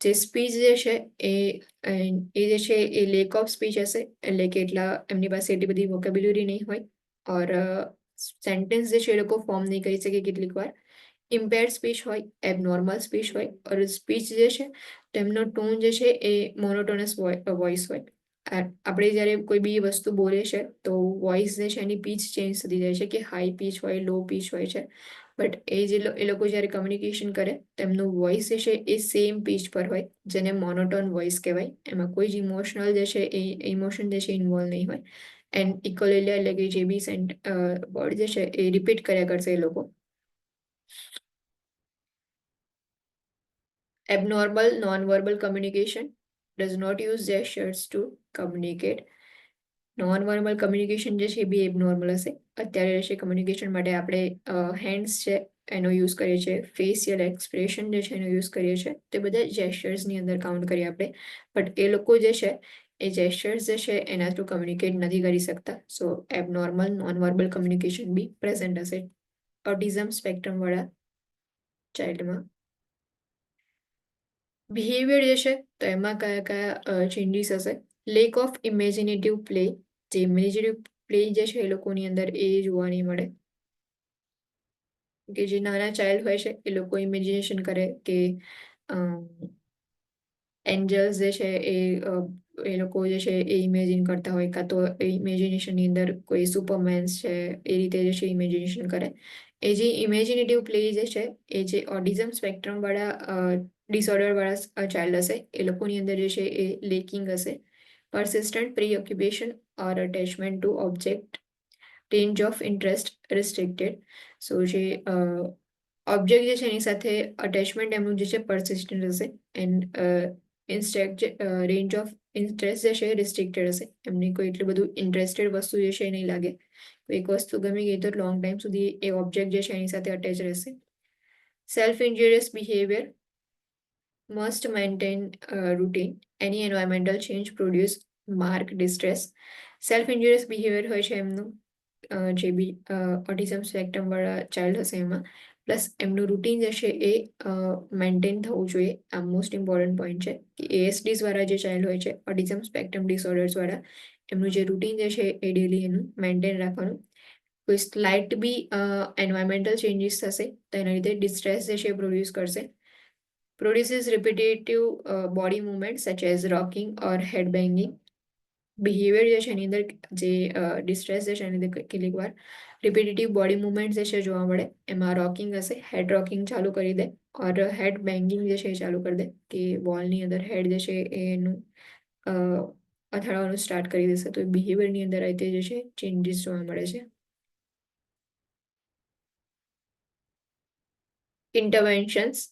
જે સ્પીચ જે છે એ જે છે એ લેક ઓફ સ્પીચ હશે, એટલે કે એટલા એમની પાસે એટલી બધી વોકેબ્યુલરી નહીં હોય ઓર સેન્ટેન્સ જે છે એ લોકો ફોર્મ નહીં કરી શકે કેટલીક વાર, ઇમ્પેર્ડ સ્પીચ હોય, એબનોર્મલ સ્પીચ હોય, ઓર સ્પીચ જે છે તેમનો ટોન જે છે એ મોનોટોનસ વોઇસ હોય. આપણે જ્યારે કોઈ બી વસ્તુ બોલે છે તો વોઇસ જે છે એની પીચ ચેન્જ થતી જાય છે, કે હાઈ પીચ હોય, લો પીચ હોય છે. બટ એ લોકો જ્યારે કમ્યુનિકેશન કરે તેમનું વોઇસ જે છે એ સેમ પીચ પર હોય, જેને મોનોટોન વોઇસ કહેવાય. એમાં કોઈ જ ઇમોશનલ જે છે એ ઇમોશન જે છે ઇન્વોલ્વ નહીં હોય. એન્ડ ઇકોલેલિયા એટલે કે જે બી વર્ડ જે છે એ રિપીટ કર્યા કરશે એ લોકો. Abnormal non-verbal communication does not use gestures to communicate. Non-verbal communication જે છે એ બી એબનોર્મલ હશે. અત્યારે જે છે કમ્યુનિકેશન માટે આપણે હેન્ડ્સ છે એનો યુઝ કરીએ છીએ, ફેશિયલ એક્સપ્રેશન જે છે એનો યુઝ કરીએ છીએ. તે બધા જેસ્ચર્સની અંદર કાઉન્ટ કરીએ આપણે. બટ એ લોકો જે છે એ જેસ્ચર્સ જે છે એના થ્રુ કમ્યુનિકેટ નથી કરી શકતા. સો એબનોર્મલ નોન-વર્બલ કમ્યુનિકેશન બી પ્રેઝન્ટ હશે ઓટિઝમ સ્પેક્ટ્રમ વાળા ચાઇલ્ડમાં. બિહેવિયર જે છે તો એમાં કયા કયા ચેન્જીસ હશે? Lack of imaginative play. જે ઇમેજિનેટિવ પ્લે જે છે એ લોકોની અંદર એ જોવા નહીં મળે. કે જે નાના ચાઇલ્ડ હોય છે એ લોકો ઇમેજિનેશન કરે કે એન્જલ્સ જે છે એ લોકો જે છે એ ઇમેજિન કરતા હોય, કાં તો ઇમેજિનેશનની અંદર કોઈ સુપરમેન્સ છે એ રીતે જે છે ઇમેજિનેશન કરે. એ જે ઇમેજિનેટિવ પ્લે જે છે એ જે ઓટિઝમ સ્પેક્ટ્રમ વાળા ડિસઓર્ડર વાળા ચાઇલ્ડ હશે એ લોકોની અંદર જે છે એ લેકિંગ હશે. persistent preoccupation or attachment to object, range of interest restricted. સો જે ઓબ્જેક્ટ જે છે એની સાથે અટેચમેન્ટ એમનું જે છે persistent હશે. એન્ડ રેન્જ ઓફ ઇન્ટરેસ્ટ જે છે રિસ્ટ્રિક્ટેડ હશે. એમને કોઈ એટલું બધું ઇન્ટરેસ્ટેડ વસ્તુ જે છે એ નહીં લાગે. એક વસ્તુ ગમી ગઈ તો લોંગ ટાઈમ સુધી એ ઓબ્જેક્ટ જે છે એની સાથે અટેચ રહેશે. Self injurious behaviour must maintain routine. Any environmental change produce marked distress. Self injurious behaviour હોય છે એમનું, જે બી ઓટિઝમ સ્પેક્ટ્રમ વાળા ચાઇલ્ડ હશે એમાં. પ્લસ એમનું રૂટીન જે છે એ મેન્ટેન થવું જોઈએ. આ મોસ્ટ ઇમ્પોર્ટન્ટ પોઈન્ટ છે કે એએસડીઝ વાળા જે ચાઇલ્ડ હોય છે, ઓટિઝમ સ્પેક્ટ્રમ ડિસઓર્ડર્સ વાળા, એમનું જે રૂટીન જે છે એ ડેલી એનું મેન્ટેન રાખવાનું. કોઈ સ્લાઇટ બી એન્વાયરમેન્ટલ ચેન્જીસ થશે તો એના લીધે ડિસ્ટ્રેસ જે છે એ પ્રોડ્યુસ કરશે. Produces repetitive body movements such as rocking or head banging. Behaviour જે છે એની અંદર જે ડિસ્ટ્રેસ જે છે એની અંદર કેટલીક વાર રિપીટેટિવ બોડી મુવમેન્ટ જે છે જોવા મળે. એમાં રોકિંગ હશે, હેડ રોકિંગ ચાલુ કરી દે, ઓર હેડ બેંગિંગ જે છે એ ચાલુ કરી દે, કે બોલની અંદર હેડ જે છે એનું અથડાવવાનું સ્ટાર્ટ કરી દેશે. તો બિહેવિયરની અંદર આ રીતે જે છે ચેન્જીસ જોવા મળે છે. Interventions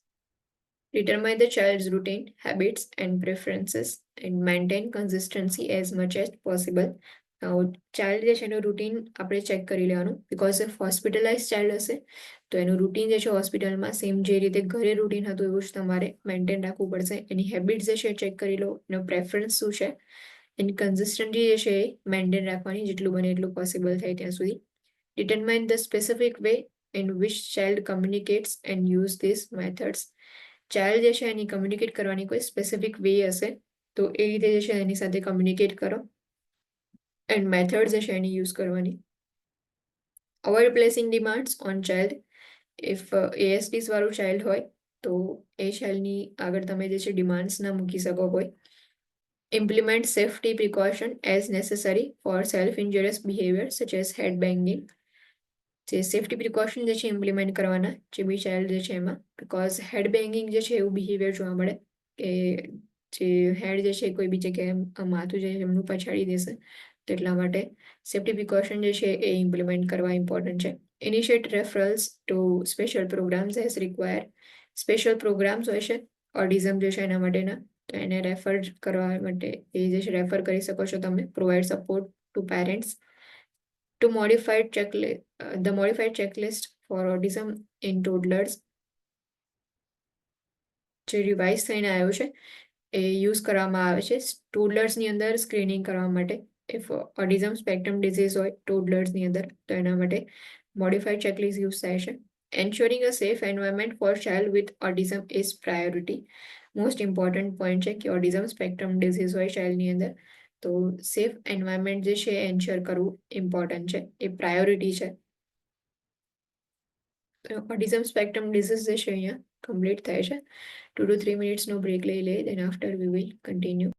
determine the child's routine, habits, and preferences and maintain consistency as much as possible. Child જે છે એનું રૂટીન આપણે ચેક કરી લેવાનું, બિકોઝ ઇફ હોસ્પિટલાઇઝ ચાઇલ્ડ હશે તો એનું રૂટીન જે છે હોસ્પિટલમાં સેમ જે રીતે ઘરે રૂટીન હતું એવું જ તમારે મેન્ટેન રાખવું પડશે. એની હેબિટ્સ જે છે ચેક કરી લો, એનો પ્રેફરન્સ શું છે, એની કન્સિસ્ટન્સી જે છે એ મેન્ટેન રાખવાની જેટલું બને એટલું પોસિબલ થાય ત્યાં સુધી. Determine the specific way in which child communicates and use these methods. Child જે છે એની કમ્યુનિકેટ કરવાની કોઈ સ્પેસિફિક વે હશે તો એ રીતે જે છે એની સાથે કમ્યુનિકેટ કરો. એન્ડ મેથડ જે છે એની યુઝ કરવાની. Avoid placing demands on child. If ASDs વાળું ચાઇલ્ડ હોય તો એ ચાઇલ્ડની આગળ તમે જે છે ડિમાન્ડ્સ ના મૂકી શકો કોઈ. Implement safety precaution as necessary for self injurious behaviour such as head banging. જે સેફ્ટી પ્રિકોશન જે છે ઇમ્પ્લિમેન્ટ કરવાના જે બી ચાઇલ્ડ જે છે એમાં, બિકોઝ હેડ બેંગિંગ જે છે એવું બિહેવિયર જોવા મળે કે જે હેડ જે છે કોઈ બી જગ્યાએ માથું જે છે એમનું પછાડી દેશે. તો એટલા માટે સેફ્ટી પ્રિકોશન જે છે એ ઇમ્પ્લિમેન્ટ કરવા ઇમ્પોર્ટન્ટ છે. Initiate referrals to special programmes as require. Special programmes હોય છે ઓટિઝમ જે છે એના માટેના, તો એને રેફર કરવા માટે એ જે છે રેફર કરી શકો છો તમે. Provide support two parents. To modified checklist, the modified checklist for autism in toddlers જે રિવાઇઝ થઈને આવ્યો છે એ યુઝ કરવામાં આવે છે ટોડલર્સની અંદર સ્ક્રીનિંગ કરવા માટે. ઇફ ઓટિઝમ સ્પેક્ટ્રમ ડિઝીઝ હોય ટોડલર્સની અંદર તો એના માટે મોડિફાઈડ ચેકલિસ્ટ યુઝ થાય છે. એન્શ્યોરિંગ અ safe environment for child with autism is priority. Most important point છે કે ઓટિઝમ સ્પેક્ટ્રમ ડિઝીઝ હોય ચાઇલ્ડની અંદર તો સેફ એન્વાયરમેન્ટ જે છે એ એન્શ્યોર કરવું ઇમ્પોર્ટન્ટ છે, એ પ્રાયોરિટી છે. ઓટિઝમ સ્પેક્ટ્રમ ડિસીઝ જે છે અહીંયા કમ્પ્લીટ થાય છે. 2 to 3 મિનિટ્સનો બ્રેક લઈ લે, then after we will continue.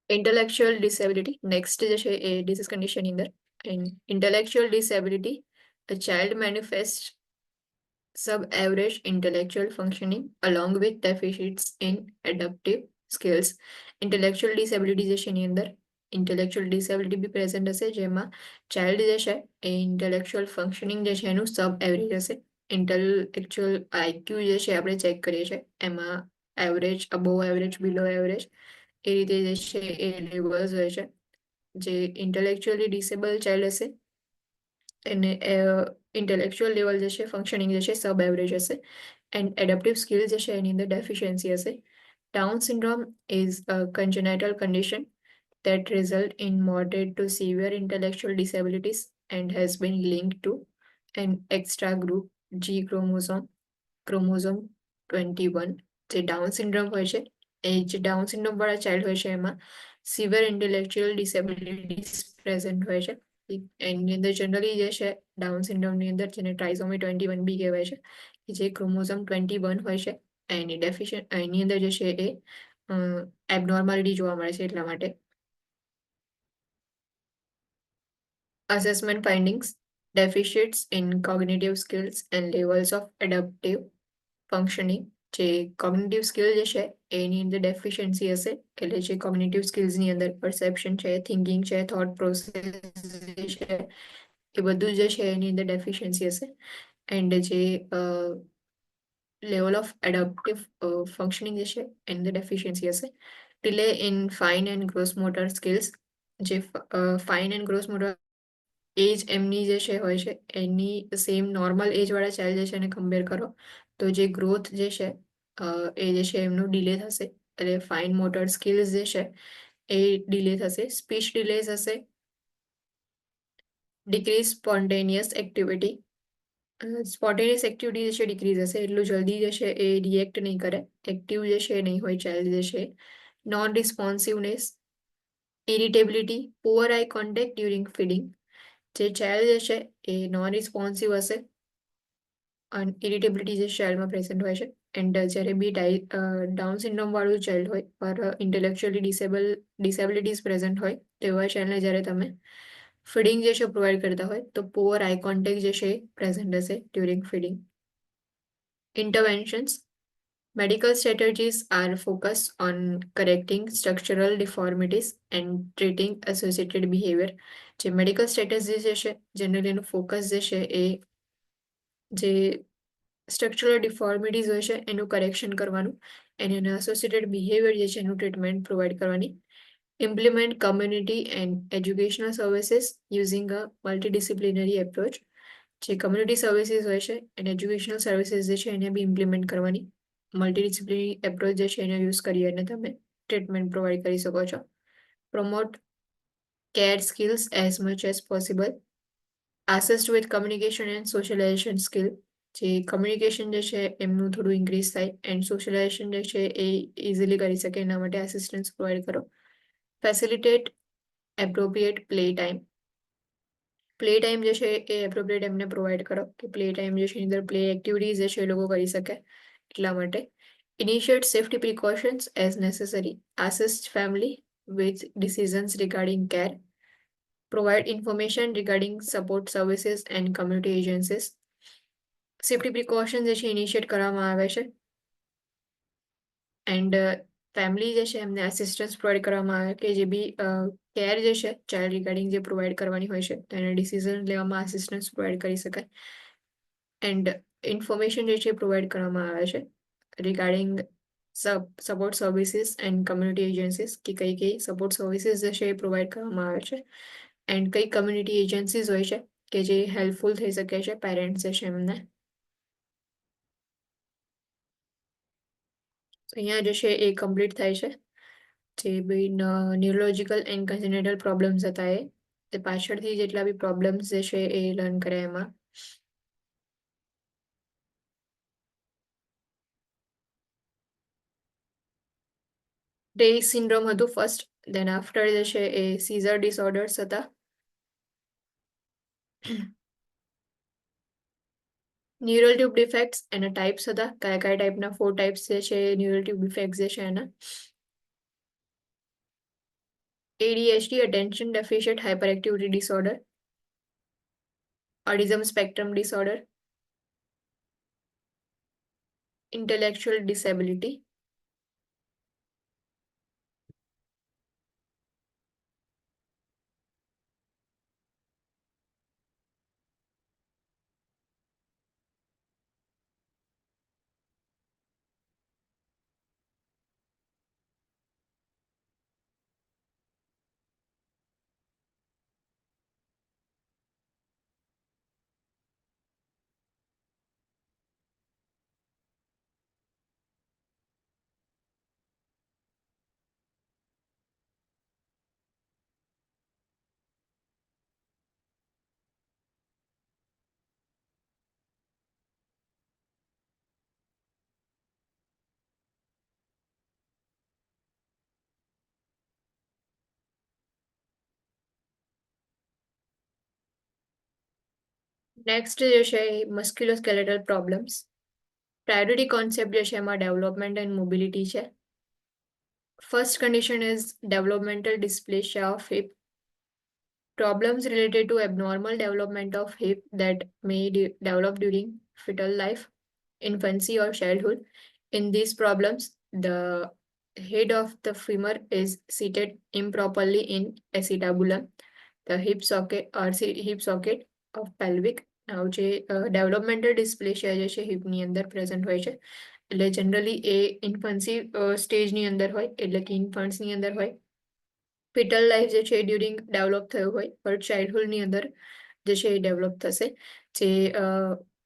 Intellectual disability next જે છે એ ડિસીઝ કન્ડિશનની અંદર. Intellectual disability, a child manifests sub-average intellectual functioning along with deficits in adaptive skills. Intellectual disability જે છે એની અંદર intellectual disability બી પ્રેઝન્ટ હશે, જેમાં ચાઇલ્ડ જે છે એ intellectual functioning જે છે એનું સબ એવરેજ હશે. ઇન્ટેલેક્ચ્યુઅલ આઈક્યુ જે છે આપણે ચેક કરીએ છીએ એમાં એવરેજ, અબોવ એવરેજ, બિલો એવરેજ એ રીતે જે છે એ લેવલ્સ હોય છે. જે ઇન્ટેલેક્ચ્યુઅલી ડિસેબલ ચાઇલ્ડ હશે એને ઇન્ટેલેક્ચ્યુઅલ લેવલ જે છે ફંક્શનિંગ જે છે સબ એવરેજ હશે. એન્ડ એડપ્ટિવ સ્કિલ જે છે એની અંદર ડેફિશિયન્સી હશે. Down syndrome is a congenital condition that result in moderate to severe intellectual disabilities and has been linked to an extra group G chromosome 21. જે ડાઉન સિન્ડ્રોમ હોય છે એ જે ડાઉન સિન્ડ્રોમ વાળા ચાઇલ્ડ હોય છે એમાં સિવિયર ઇન્ટેલેક્ચ્યુઅલ ડિસેબિલિટીઝ પ્રેઝન્ટ હોય છે. એની અંદર જનરલી જે છે ડાઉન સિન્ડ્રોમની અંદર જેને ટ્રાઇસોમી 21 બી કહેવાય છે, કે જે ક્રોમોઝોમ 21 હોય છે એની અંદર જે છે એ એબનોર્માલિટી જોવા મળે છે. એટલા માટે assessment findings, deficits in cognitive skills and levels of adaptive functioning. જે કોગ્નિટિવ સ્કિલ જે છે એની અંદર ડેફિશિયન્સી હશે, એટલે જે કોગ્નિટિવ સ્કિલ્સની અંદર પરસેપ્શન છે, થિંકિંગ છે, થોટ પ્રોસેસ છે, એ બધું જે છે એની અંદર ડેફિશિયન્સી હશે. એન્ડ જે લેવલ ઓફ એડપ્ટિવ ફંક્શનિંગ જે છે એની અંદર ડેફિશિયન્સી હશે. Delay in fine and gross motor skills, જે ફાઇન એન્ડ ગ્રોસ મોટર એજ એમની જે છે હોય છે એની સેમ નોર્મલ એજ વાળા ચાઇલ્ડ જે છે એને કમ્પેર કરો તો જે ગ્રોથ જે છે એ જે છે એમનું ડિલે થશે. એટલે ફાઇન મોટર સ્કિલ્સ જે છે એ ડિલે થશે. સ્પીચ ડિલેઝ હશે. Decrease spontaneous activity, spontaneous activity જે છે ડિક્રીઝ હશે, એટલું જલ્દી જે છે એ રિએક્ટ નહીં કરે, એક્ટિવ જે છે નહીં હોય ચાઇલ્ડ જે છે. Non responsiveness, irritability, poor eye contact during feeding. જે ચાઇલ્ડ જે છે એ નોન રિસ્પોન્સિવ હશે અને ઇરિટેબિલિટી જે ચાઇલ્ડમાં પ્રેઝન્ટ હોય છે. એન્ડ જ્યારે બી ડાઉન સિન્ડ્રોમ વાળું ચાઇલ્ડ હોય પર ઇન્ટેલેક્ચ્યુઅલી ડિસેબિલિટીઝ પ્રેઝન્ટ હોય તેવા ચાઇલ્ડને જ્યારે તમે ફીડિંગ જે છે પ્રોવાઈડ કરતા હોય તો પુઅર આઈ કોન્ટેક્ટ જે છે એ પ્રેઝન્ટ હશે during feeding. Interventions, medical strategies are focused on correcting structural deformities and treating associated behavior. જે મેડિકલ સ્ટ્રેટેજી જે છે જનરલી એનું ફોકસ જે છે એ જે સ્ટ્રક્ચરલ ડિફોર્મિટીઝ હોય છે એનું કરેક્શન કરવાનું અને એના એસોસિએટેડ બિહેવિયર જે છે એનું ટ્રીટમેન્ટ પ્રોવાઈડ કરવાની. Implement community and educational services using a multidisciplinary approach. જે કમ્યુનિટી સર્વિસીસ હોય છે અને એજ્યુકેશનલ સર્વિસીસ જે છે એને બી ઇમ્પ્લિમેન્ટ કરવાની. મલ્ટીડિસિપ્લિનરી એપ્રોચ જે છે એનો યુઝ કરી અને તમે ટ્રીટમેન્ટ પ્રોવાઈડ કરી શકો છો. Promote care skills as much as possible. Assist with communication and socialisation skill. જે કમ્યુનિકેશન જે છે એમનું થોડું ઇન્ક્રીઝ થાય એન્ડ સોશિયલાઇઝેશન જે છે એ ઇઝીલી કરી શકે એના માટે આસિસ્ટન્સ પ્રોવાઈડ કરો. Facilitate appropriate play time. Play time જે છે એ એપ્રોપ્રિએટ એમને પ્રોવાઈડ કરો કે પ્લે ટાઈમ જે છે એની અંદર પ્લે એક્ટિવિટીઝ જે છે એ લોકો કરી શકે એટલા માટે. Initiate safety precautions as necessary. Assist family with decisions regarding care. Provide information regarding support services and community agencies. Safety precaution જે છે ઇનિશિયેટ કરવામાં આવે છે એન્ડ ફેમિલી જે છે એમને આસિસ્ટન્સ પ્રોવાઈડ કરવામાં આવે કે જે બી કેર જે છે ચાઇલ્ડ રિગાર્ડિંગ જે પ્રોવાઈડ કરવાની હોય છે તો એને ડિસિઝન લેવામાં આસિસ્ટન્સ પ્રોવાઈડ કરી શકાય. એન્ડ ઇન્ફોર્મેશન જે છે પ્રોવાઈડ કરવામાં આવે છે regarding support services and community agencies કે કઈ કઈ સપોર્ટ સર્વિસીસ જે છે એ પ્રોવાઈડ કરવામાં આવે છે એન્ડ કઈ કમ્યુનિટી એજન્સીસ હોય છે કે જે હેલ્પફુલ થઈ શકે છે પેરેન્ટ્સ જે છે એમને. અહીંયા જે છે એ કમ્પ્લીટ થાય છે જે બી ન્યુરોલોજીકલ એન્ડ કન્જેનિટલ પ્રોબ્લેમ્સ હતા એ પાછળથી જેટલા બી પ્રોબ્લેમ્સ જે છે એ લર્ન કરે એમાં. ડે સિન્ડ્રોમ હતું ફર્સ્ટ, દેન આફ્ટર જે છે એ સીઝર ડિસઓર્ડર્સ હતા. ન્યુરલ ટ્યુબ ડિફેક્ટ્સ એના ટાઈપ્સ હતા, કયા કયા ટાઈપના 4 ટાઈપ્સ જે છે ન્યુરલ ટ્યુબ ડિફેક્ટ્સ જે છે એના. ADHD, attention deficit hyperactivity disorder, autism spectrum disorder, intellectual disability. Next જે છે એ મસ્ક્યુલોસ્કેલેટલ પ્રોબ્લેમ્સ. પ્રાયોરિટી કોન્સેપ્ટ જે છે એમાં ડેવલપમેન્ટ એન્ડ મોબિલિટી છે. First condition is developmental dysplasia of hip. Problems related to abnormal development of hip that may develop during fetal life, infancy, or childhood. In these problems, the head of the femur is seated improperly in acetabulum, the hip socket or hip socket of pelvic. Now, જે developmental ડિસ્પ્લેશિયા જે છે હિપની અંદર present હોય છે, એટલે generally એ infancy સ્ટેજની અંદર હોય, એટલે કે ઇન્ફન્ટ્સની અંદર હોય. ફિટલ લાઈફ જે છે એ ડ્યુરિંગ ડેવલપ થયું હોય, બટ ચાઇલ્ડહુડની અંદર જે છે એ ડેવલપ થશે. જે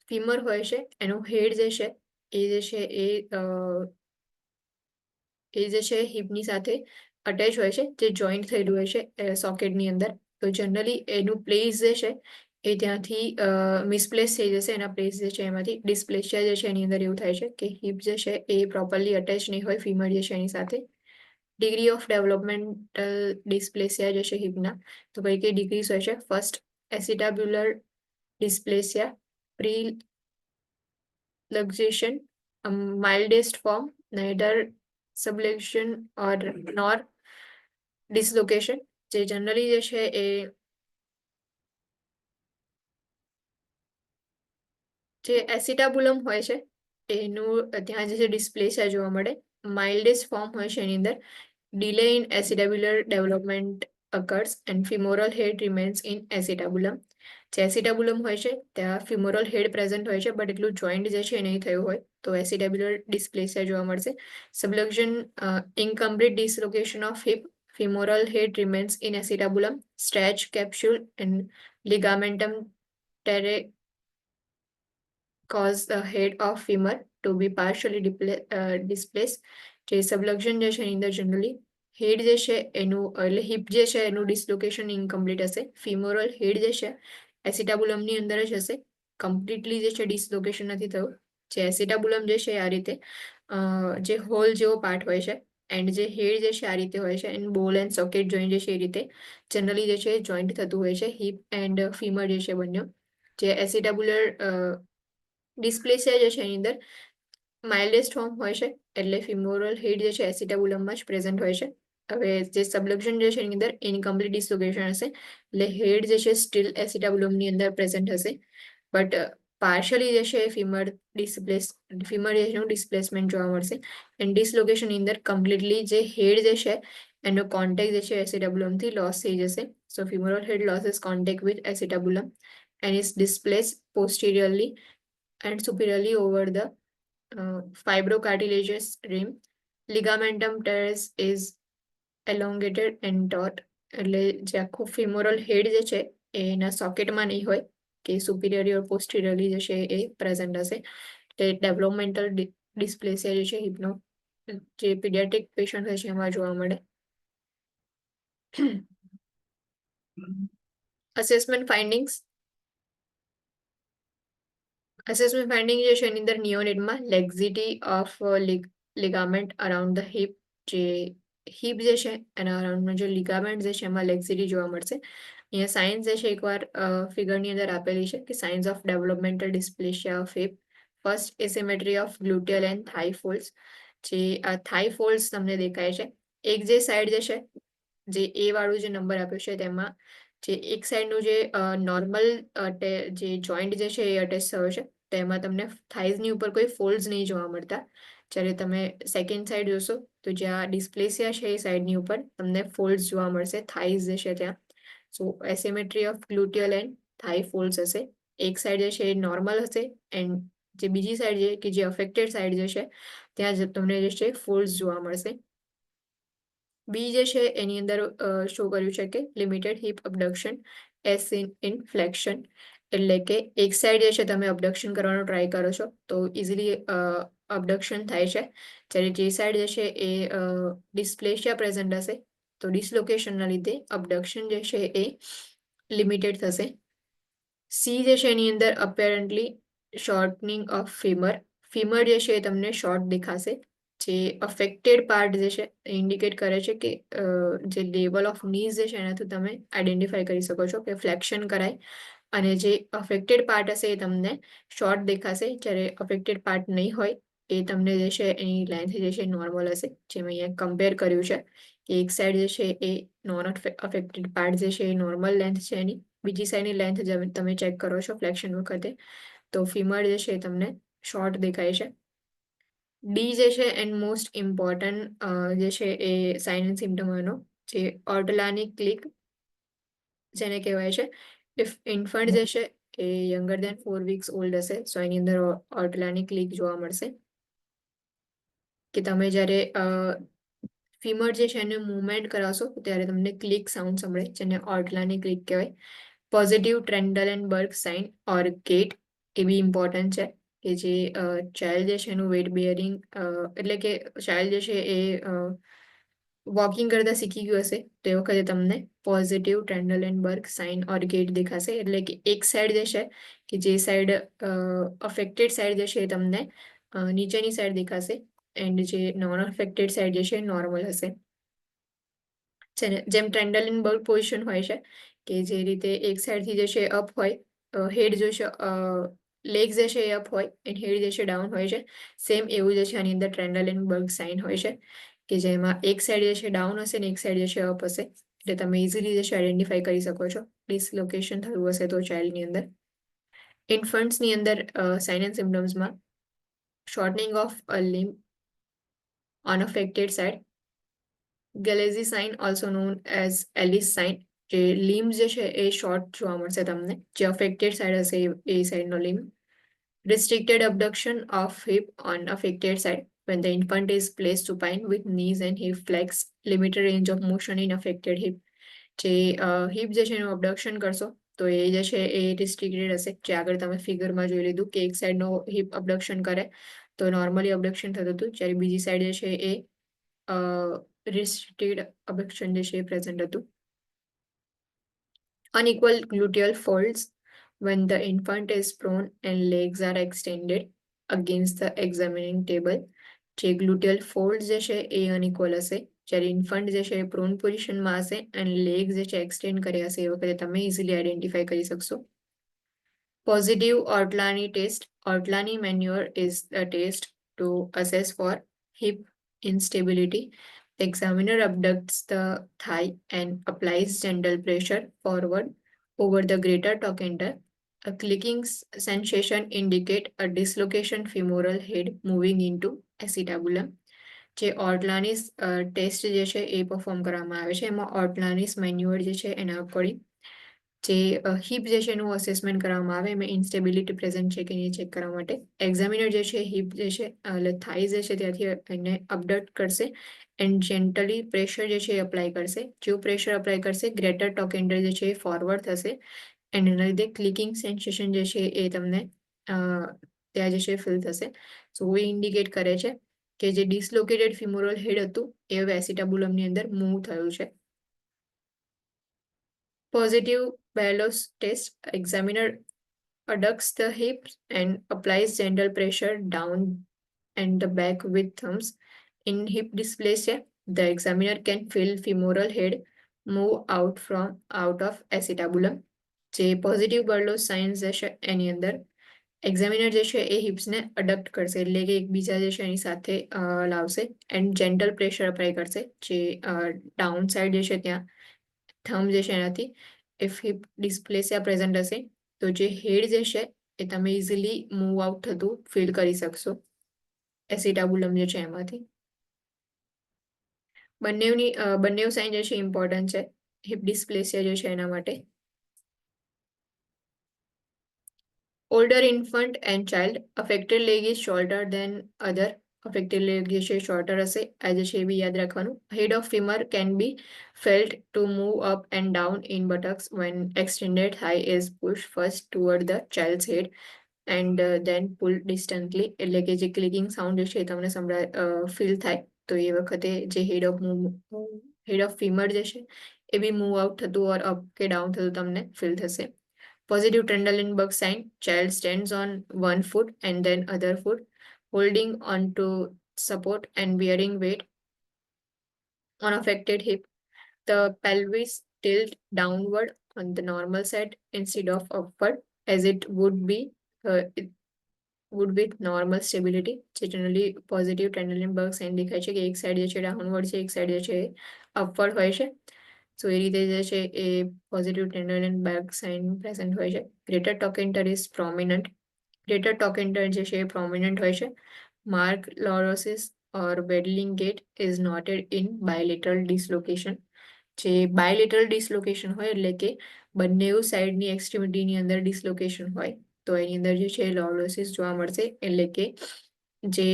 ફીમર હોય છે એનો હેડ જે છે એ જે છે એ જે છે હિપની સાથે અટેચ હોય છે, જે જોઈન્ટ થયેલું હોય છે સોકેટની અંદર. તો જનરલી એનું પ્લેસ જે છે એ ત્યાંથી મિસપ્લેસ થઈ જશે, એના પ્લેસ જે છે એમાંથી ડિસ્પ્લેશિયા જે છે એની અંદર એવું થાય છે કે હિપ જે છે એ પ્રોપરલી અટેચ નહીં હોય ફીમર જે છે એની સાથે. ડિગ્રી ઓફ ડેવલપમેન્ટલ ડિસ્પ્લેસિયા જે છે હિપના, તો કઈ કઈ ડિગ્રીઝ હોય છે. First, acetabular dysplasia, pre luxation, a mildest form, neither subluxation or nor dislocation. જે જનરલી જે છે એ જે એસિટાબુલમ હોય છે એનું ત્યાં જે છે ડિસ્પ્લેસિયા જોવા મળે. માઇલ્ડેસ્ટ ફોર્મ હોય છે એની અંદર. Delay in acetabular development occurs and femoral head remains in acetabulum. જે એસિટાબુલમ હોય છે ત્યાં ફિમોરલ હેડ પ્રેઝન્ટ હોય છે, બટ એટલું જોઈન્ટ જે છે એ નહીં થયું હોય, તો એસિટાબ્યુલર ડિસ્પ્લેસિયા જોવા મળશે. સબલક્શન, incomplete dislocation of hip, femoral head remains in acetabulum, stretch capsule and ligamentum terrae cause the head of femur to be partially displaced. જે સબલક્શન જે છે એની અંદર જનરલી હેડ જે છે એનું એટલે હિપ જે છે એનું ડિસ્લોકેશન ઇનકમ્પ્લીટ હશે. ફિમોરલ હેડ જે છે એસિટાબુલમની અંદર જ હશે, કમ્પ્લીટલી જે છે ડિસ્લોકેશન નથી થયું. જે એસિટાબુલમ જે છે આ રીતે જે હોલ જેવો પાર્ટ હોય છે, એન્ડ જે હેડ જે છે આ રીતે હોય છે, એન્ડ બોલ એન્ડ સોકેટ જોઈન્ટ જે છે એ રીતે જનરલી જે છે જોઈન્ટ થતું હોય છે હિપ એન્ડ ફીમર જે છે બંને. જે એસિટાબુલર ડિસ્પ્લેસિયા જે છે એની અંદર માઇલ્ડેસ્ટ ફોર્મ હોય છે, એટલે ફિમોરલ હેડ જે છે એસિટાબુલમમાં જ પ્રેઝન્ટ હોય છે. હવે જે સબલક્શન જે છે એની અંદર ઇનકમ્પ્લીટ ડિસ્લોકેશન હશે, એટલે હેડ જે છે સ્ટીલ એસિટાબુલમની અંદર પ્રેઝન્ટ હશે, બટ પાર્શિયલી જે છે ફીમર જેનું ડિસ્પ્લેસમેન્ટ જોવા મળશે. એન્ડ ડિસલોકેશનની અંદર કમ્પ્લીટલી જે હેડ જે છે એનો કોન્ટેક્ટ જે છે એસિટાબુલમથી લોસ થઈ જશે. સો ફિમોરલ હેડ loses contact with acetabulum and is displaced posteriorly and superiorly over the fibrocartilaginous rim. Ligamentum teres is elongated and taut. એટલે જે આખું ફિમોરલ હેડ જે છે એ એના સોકેટમાં નહીં હોય, કે સુપિરિયરલી ઓર પોસ્ટિરિયરલી જે છે એ પ્રેઝન્ટ હશે. એટલે ડેવલપમેન્ટલ ડિસ્પ્લેસિયા જે છે હિપનો જે પીડિયાટ્રિક પેશન્ટ હોય છે એમાં જોવા મળે. Assessment findings. અસેસમેન્ટ ફાઇન્ડિંગ જે છે એની અંદર નિયોનેટમાં laxity of ligament around the hip, જે હિપ જે છે એના અરાઉન્ડનો જે લિગામેન્ટ જે છે એમાં લેક્સિટી જોવા મળશે. અહીંયા સાઇન્સ જે છે એકવાર ફિગરની અંદર આપેલી છે કે signs of developmental dysplasia of hip. First asymmetry of gluteal and thigh folds. જે આ થાઈ ફોલ્ડ્સ તમને દેખાય છે. એક જે સાઈડ જે છે, જે એ વાળું જે નંબર આપ્યો છે તેમાં જે એક સાઈડનું જે નોર્મલ જે જોઈન્ટ જે છે એ અટેચ થયો છે, તેમાં તમને થાઈઝની ઉપર કોઈ ફોલ્ડ્સ નહીં જોવા મળતા. જ્યારે તમે સેકન્ડ સાઈડ જોશો તો જ્યાં ડિસ્પ્લેસિયા છે એ સાઈડની ઉપર તમને ફોલ્ડ્સ જોવા મળશે થાઈઝ જે છે ત્યાં. સો એસિમેટ્રી of gluteal and thigh folds હશે. એક સાઈડ જે છે એ નોર્મલ હશે એન્ડ જે બીજી સાઈડ છે કે જે અફેક્ટેડ સાઈડ જે છે ત્યાં તમને જે છે ફોલ્ડ્સ જોવા મળશે. બી જે છે એની અંદર શો કર્યું છે કે limited hip abduction as seen in flexion. એટલે કે એક સાઈડ જે છે તમે અબડક્શન કરવાનો ટ્રાય કરો છો તો ઇઝીલી અબડક્શન થાય છે. જ્યારે જે સાઈડ જે છે એ ડિસ્પ્લેશિયા પ્રેઝન્ટ હશે તો ડિસલોકેશનના લીધે અબડક્શન જે છે એ લિમિટેડ થશે. સી જે છે એની અંદર અપેરન્ટલી શોર્ટનિંગ ઓફ ફીમર. ફીમર જે છે એ તમને શોર્ટ દેખાશે. જે અફેક્ટેડ પાર્ટ જે છે એ ઇન્ડિકેટ કરે છે કે જે લેવલ ઓફ નીઝ જે છે એનાથી તમે આઈડેન્ટિફાઈ કરી શકો છો કે ફ્લેક્શન કરાય. અને જે અફેક્ટેડ પાર્ટ હશે એ તમને શોર્ટ દેખાશે. જ્યારે અફેક્ટેડ પાર્ટ નહીં હોય એ તમને જે છે એની લેન્થ જે છે નોર્મલ હશે. જેમ અહીંયા કમ્પેર કર્યું છે કે એક સાઈડ જે છે એ નોન અફેક્ટેડ પાર્ટ જે છે એ નોર્મલ લેન્થ છે એની. બીજી સાઈડની લેન્થ તમે ચેક કરો છો ફ્લેક્શન વખતે તો ફીમર જે છે એ તમને શોર્ટ દેખાય છે. ડી જે છે એન્ડ મોસ્ટ ઇમ્પોર્ટન્ટ જે છે એ સાઇન એન્ડ સિમ્ટમ એનો જે ઓર્ટલાની ક્લિક જેને કહેવાય છે. ઇફ ઇન્ફન્ટ જે છે એ યંગર દેન 4 વીક્સ ઓલ્ડ હશે સો એની અંદર ઓર્ટલાની ક્લિક જોવા મળશે. કે તમે જ્યારે ફીમર જે છે એને મૂવમેન્ટ કરાવશો ત્યારે તમને ક્લિક સાઉન્ડ સંભળે જેને ઓર્ટલાની ક્લિક કહેવાય. Positive ટ્રેન્ડલનબર્ગ sign or get A B important છે કે જે ચાઇલ્ડ જે છે એનું વેટ બેરિંગ એટલે કે ચાઇલ્ડ જે છે એ વોકિંગ કરતા શીખી ગયું હશે તો એ વખતે તમને પોઝિટિવ ટ્રેન્ડલનબર્ગ સાઇન ઓર ગેટ દેખાશે. એટલે કે એક સાઈડ જે છે કે જે સાઈડ અફેક્ટેડ સાઈડ જે છે એ તમને નીચેની સાઈડ દેખાશે એન્ડ જે નોન અફેક્ટેડ સાઈડ જે છે નોર્મલ હશે. જેમ ટ્રેન્ડલનબર્ગ પોઝિશન હોય છે કે જે રીતે એક સાઈડથી જે છે અપ હોય હેડ જે છે લેગ્સ જે છે એ અપ હોય એન્ડ હેડ જે છે ડાઉન હોય છે. સેમ એવું જે છે આની અંદર ટ્રેન્ડલનબર્ગ સાઇન હોય છે કે જેમાં એક સાઈડ જે છે ડાઉન હશે ને એક સાઈડ જે છે અપ હશે. એટલે તમે ઇઝીલી જે છે આઈડેન્ટિફાઈ કરી શકો છો ડિસલોકેશન થયું હશે તો ચાઇલ્ડની અંદર. ઇન્ફન્ટ્સની અંદર સાઇન એન્ડ સિમ્ટમ્સમાં shortening of a limb on affected side. Galeazzi sign also known as Allis sign. જે લિમ્બ જે છે એ શોર્ટ જોવા મળશે તમને. જે અફેક્ટેડ સાઇડ હશે એ સાઇડનો લિમ્બ. Restricted abduction of hip on affected side when the infant is placed supine with knees and hip flex. Limited range of motion in affected hip. જે hip જે છે એનું અબડક્શન કરશો તો એ જે છે એ રિસ્ટ્રિક્ટેડ હશે. જે આગળ તમે ફિગરમાં જોઈ લીધું કે એક સાઈડનો હિપ અબડક્શન કરે તો નોર્મલી અબડક્શન થતું હતું જ્યારે બીજી સાઈડ જે છે એ રિસ્ટ્રિક્ટેડ અબડક્શન જે છે એ પ્રેઝન્ટ હતું. Unequal gluteal folds when the infant is prone and legs are extended against the examining table. જે ગ્લુટિયલ ફોલ્ડ જે છે એ અનઇક્વલ હશે જ્યારે ઇન્ફન્ટ જે છે એ પ્રોન પોઝિશનમાં હશે અને લેગ જે છે એક્સટેન્ડ કર્યા હશે એ વખતે તમે ઇઝીલી આઈડેન્ટિફાઈ કરી શકશો. Positive Ortolani test. Ortolani manoeuvre is the test to assess for hip instability. The examiner abducts the thigh and applies gentle pressure forward over the greater trochanter. A clicking sensation indicate a dislocation femoral head moving into acetabulum. જે ઓર્ટલાનિસ test જે છે એ perform કરવામાં આવે છે એમાં ઓર્ટલાનિસ manure જે છે એના અકોર્ડિંગ જે હિપ જે છે એનું અસેસમેન્ટ કરવામાં આવે એમાં ઇન્સ્ટેબિલિટી પ્રેઝન્ટ છે કે નહીં ચેક કરવા માટે એક્ઝામિનર જે છે હિપ જે છે એટલે થાઈ જે છે ત્યાંથી એને અપડક્ટ કરશે એન્ડ જેન્ટલી પ્રેશર જે છે એ અપ્લાય કરશે. જેવું પ્રેશર અપ્લાય કરશે ગ્રેટર ટોકેન્ડર જે છે એ ફોરવર્ડ થશે એન્ડ એના લીધે ક્લિકિંગ સેન્સેશન જે છે એ તમને ત્યાં જે છે ફીલ થશે. સો એ ઇન્ડિકેટ કરે છે કે જે ડિસલોકેટેડ ફિમોરલ હેડ હતું એ હવે એસિટાબુલમની અંદર મૂવ થયું છે. Positive Bellow's test. Examiner adducts the hips and applies gentle pressure down and the back with thumbs. In hip dysplasia, The examiner can feel femoral head move out of acetabulum. જે positive બર્લો science જે છે એની અંદર examiner જે છે એ હિપ્સને અડપ્ટ કરશે, એટલે કે એકબીજા જે છે એની સાથે લાવશે એન્ડ જેન્ટલ પ્રેશર અપ્લાય કરશે, જે ડાઉન સાઇડ જે છે ત્યાં થંબ જે છે એનાથી ઇફ હિપ ડિસ્પ્લેસિયા પ્રેઝન્ટ હશે તો જે હેડ જે છે એ તમે ઇઝીલી મૂવ આઉટ થતું ફીલ કરી શકશો એસિટાબુલમ જે છે એમાંથી. બંને સાઇન જે છે ઇમ્પોર્ટન્ટ છે હિપ ડિસ્પ્લેસિયા જે છે એના માટે. Older infant and child, affected leg is shorter than other. Affected leg જે છે shorter હશે, આ જે છે એ બી યાદ રાખવાનું. Head of femur can be felt to move up and down in buttocks when extended thigh is pushed first toward the child's head and then pulled distantly. એટલે કે જે ક્લિકિંગ સાઉન્ડ જે છે એ તમને ફીલ થાય તો એ વખતે જે હેડ ઓફ ફીમર જે છે એ બી મૂવ આઉટ થતું ઓર અપ કે ડાઉન થતું તમને ફીલ થશે. Positive Trendelenburg sign, child stands on one foot and then other foot, holding on to support and bearing weight on affected hip. The pelvis tilt downward on the normal side instead of upward as it would with normal stability. જે generally positive Trendelenburg sign દેખાય છે કે એક side જે છે downward છે, એક side જે છે અપવર્ડ હોય છે. સો એ રીતે જે છે એ પોઝિટિવ Trendelenburg સાઇન પ્રેઝન્ટ હોય છે. Greater trochanter is prominent. Greater trochanter જે છે એ પ્રોમિનન્ટ હોય છે. Mark lordosis or waddling gait is noted in bilateral dislocation. જે બાયલેટરલ ડિસલોકેશન હોય એટલે કે બંને સાઈડની એક્સ્ટ્રીમિટીની અંદર ડિસલોકેશન હોય તો એની અંદર જે છે લોરોસિસ જોવા મળશે, એટલે કે જે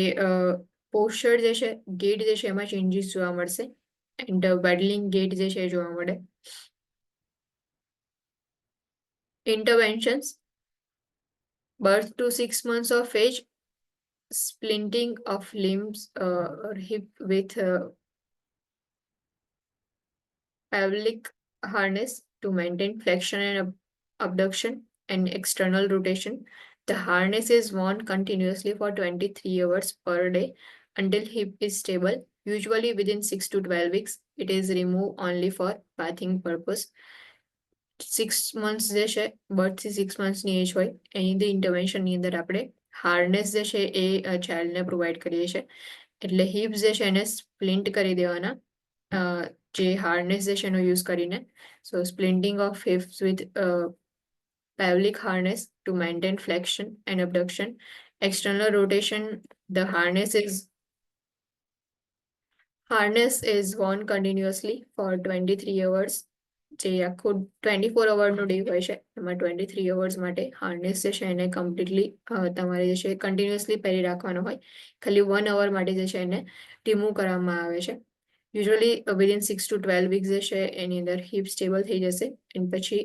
પોસ્ચર જે છે ગેટ જે છે એમાં ચેન્જીસ જોવા મળશે એન્ડ વેડલિંગ ગેટ જે છે જોવા મળે. Interventions: birth to 6 months of age, splinting of limbs or hip with pelvic harness to maintain flexion and abduction and external rotation. The harness is worn continuously for 23 hours per day until hip is stable. Usually within 6 to 12 weeks, it is removed only for bathing purpose. 6 months જે છે birth થી 6 monthsની એજ હોય એની અંદર ઇન્ટરવેન્શનની અંદર આપણે harness જે છે એ ચાઇલ્ડને provide કરીએ છીએ. એટલે હિપ્સ જે છે એને સ્પ્લિન્ટ કરી દેવાના જે હાર્નેસ જે છે એનો યુઝ કરીને. So splinting of hips with pelvic harness to maintain flexion and abduction. External rotation, the harness is worn continuously for 23 hours. જે આખું 24 અવરનો ડે હોય છે એમાં 23 અવર્સ માટે હાર્નેસ જે છે એને કમ્પ્લીટલી તમારે જે છે કન્ટિન્યુઅસલી પહેરી રાખવાનો હોય. ખાલી 1 અવર માટે જે છે એને રિમૂવ કરવામાં આવે છે. યુઝ્યુઅલી વિધિન 6 to 12 વીક્સ જે છે એની અંદર હિપ સ્ટેબલ થઈ જશે એન્ડ પછી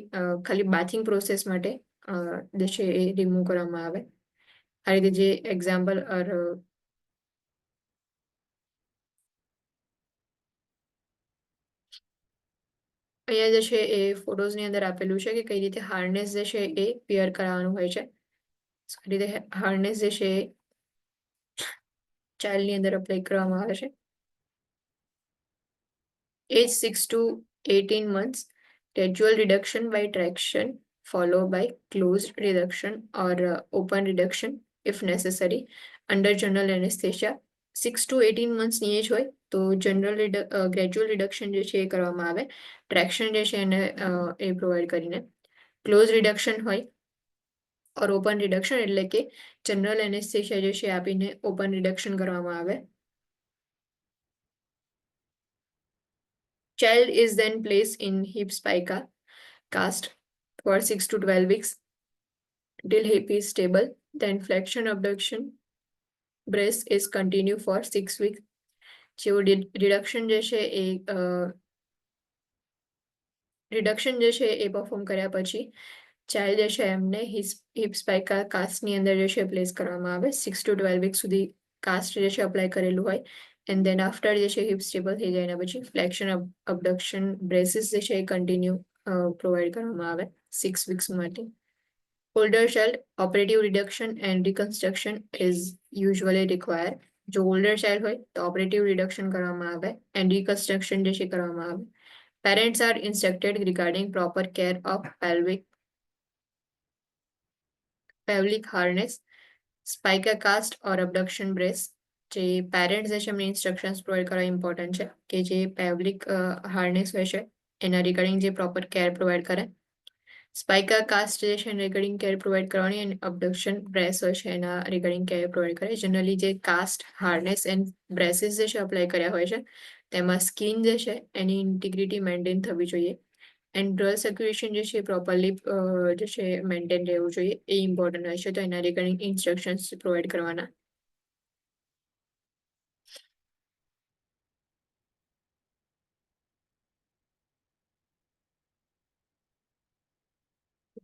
ખાલી બાથિંગ પ્રોસેસ માટે જે છે એ રિમૂવ કરવામાં આવે. આ રીતે જે એક્ઝામ્પલ અહીંયા જે છે એ ફોટોઝની અંદર આપેલું છે કે કઈ રીતે હાર્નેસ જે છે એ પેયર કરાવવાનું હોય છે. આ રીતે હાર્નેસ જે છે ચાઇલ્ડની અંદર અપ્લાય કરવામાં આવે છે. Age 6 to 18 months, gradual reduction by traction followed by closed reduction or open reduction if necessary under general anesthesia. 6 to 18 monthsની એજ હોય તો ગ્રેજ્યુઅલ રિડક્શન જે છે એ કરવામાં આવે, ટ્રેક્શન જે છે એને એ પ્રોવાઈડ કરીને. ક્લોઝ રિડક્શન હોય ઓર ઓપન રિડક્શન એટલે કે જનરલ એનેસ્થેશિયા જે છે આપીને ઓપન રિડક્શન કરવામાં આવે. Child is then placed in hip spica cast for 6 to 12 weeks till hip is stable. Then flexion abduction brace is continue for 6 weeks. જેવું reduction જે છે એ પરફોર્મ કર્યા પછી ચાઇલ્ડ જે છે એમને હિપ સ્પાઇકા કાસ્ટની અંદર જે છે પ્લેસ કરવામાં આવે. 6 to 12 વીક સુધી કાસ્ટ જે છે અપ્લાય કરેલું હોય એન્ડ દેન આફ્ટર જે છે હિપ સ્ટેબલ થઈ જાય એના પછી ફ્લેક્શન અબડક્શન બ્રેસીસ જે છે એ કન્ટિન્યુ પ્રોવાઈડ કરવામાં આવે 6 વીક્સ માટે. Older child, operative reduction and reconstruction is usually required. જો ઓલ્ડર ચાઇલ્ડ હોય તો ઓપરેટિવ રિડક્શન કરવામાં આવે એન્ડ રિકન્સ્ટ્રક્શન જે છે કરવામાં આવે. Parents are instructed regarding proper care of pelvic harness, spica cast or abduction brace. જે પેરેન્ટ્સ જે છે એમને ઇન્સ્ટ્રક્શન્સ પ્રોવાઈડ કરવા ઇમ્પોર્ટન્ટ છે કે જે પેવલિક હાર્નેસ હોય છે એના રિગાર્ડિંગ જે પ્રોપર કેર પ્રોવાઈડ કરે. સ્પાઇકા કાસ્ટ જે છે રિગાર્ડિંગ કેર પ્રોવાઈડ કરવાની અને અબડક્શન બ્રેસ હોય છે એના રિગાર્ડિંગ કેર પ્રોવાઈડ કરે. જનરલી જે કાસ્ટ હાર્નેસ એન્ડ બ્રેસીસ જે છે અપ્લાય કર્યા હોય છે તેમાં સ્કિન જે છે એની ઇન્ટિગ્રિટી મેન્ટેન થવી જોઈએ એન્ડ બ્લડ સર્ક્યુલેશન જે છે પ્રોપરલી જે છે મેન્ટેન રહેવું જોઈએ એ ઇમ્પોર્ટન્ટ હોય છે. તો એના રિગાર્ડિંગ ઇન્સ્ટ્રક્શન્સ પ્રોવાઈડ કરવાના.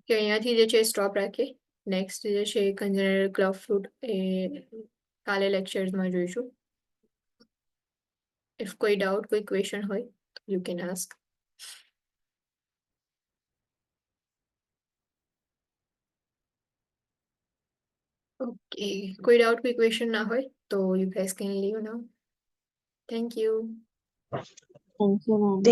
કે અહીંયાથી જે છે સ્ટોપ રાખીએ. નેક્સ્ટ જે છે કન્જનરલ ક્લબ ફ્રૂટ એ કાલે લેક્ચર્સમાં જોઈશું. ઇફ કોઈ ડાઉટ કોઈ ક્વેશ્ચન હોય યુ કેન આસ્ક. ઓકે, કોઈ ડાઉટ કોઈ ક્વેશ્ચન ના હોય તો you guys can live now. Thank you. Thank you, ma'am.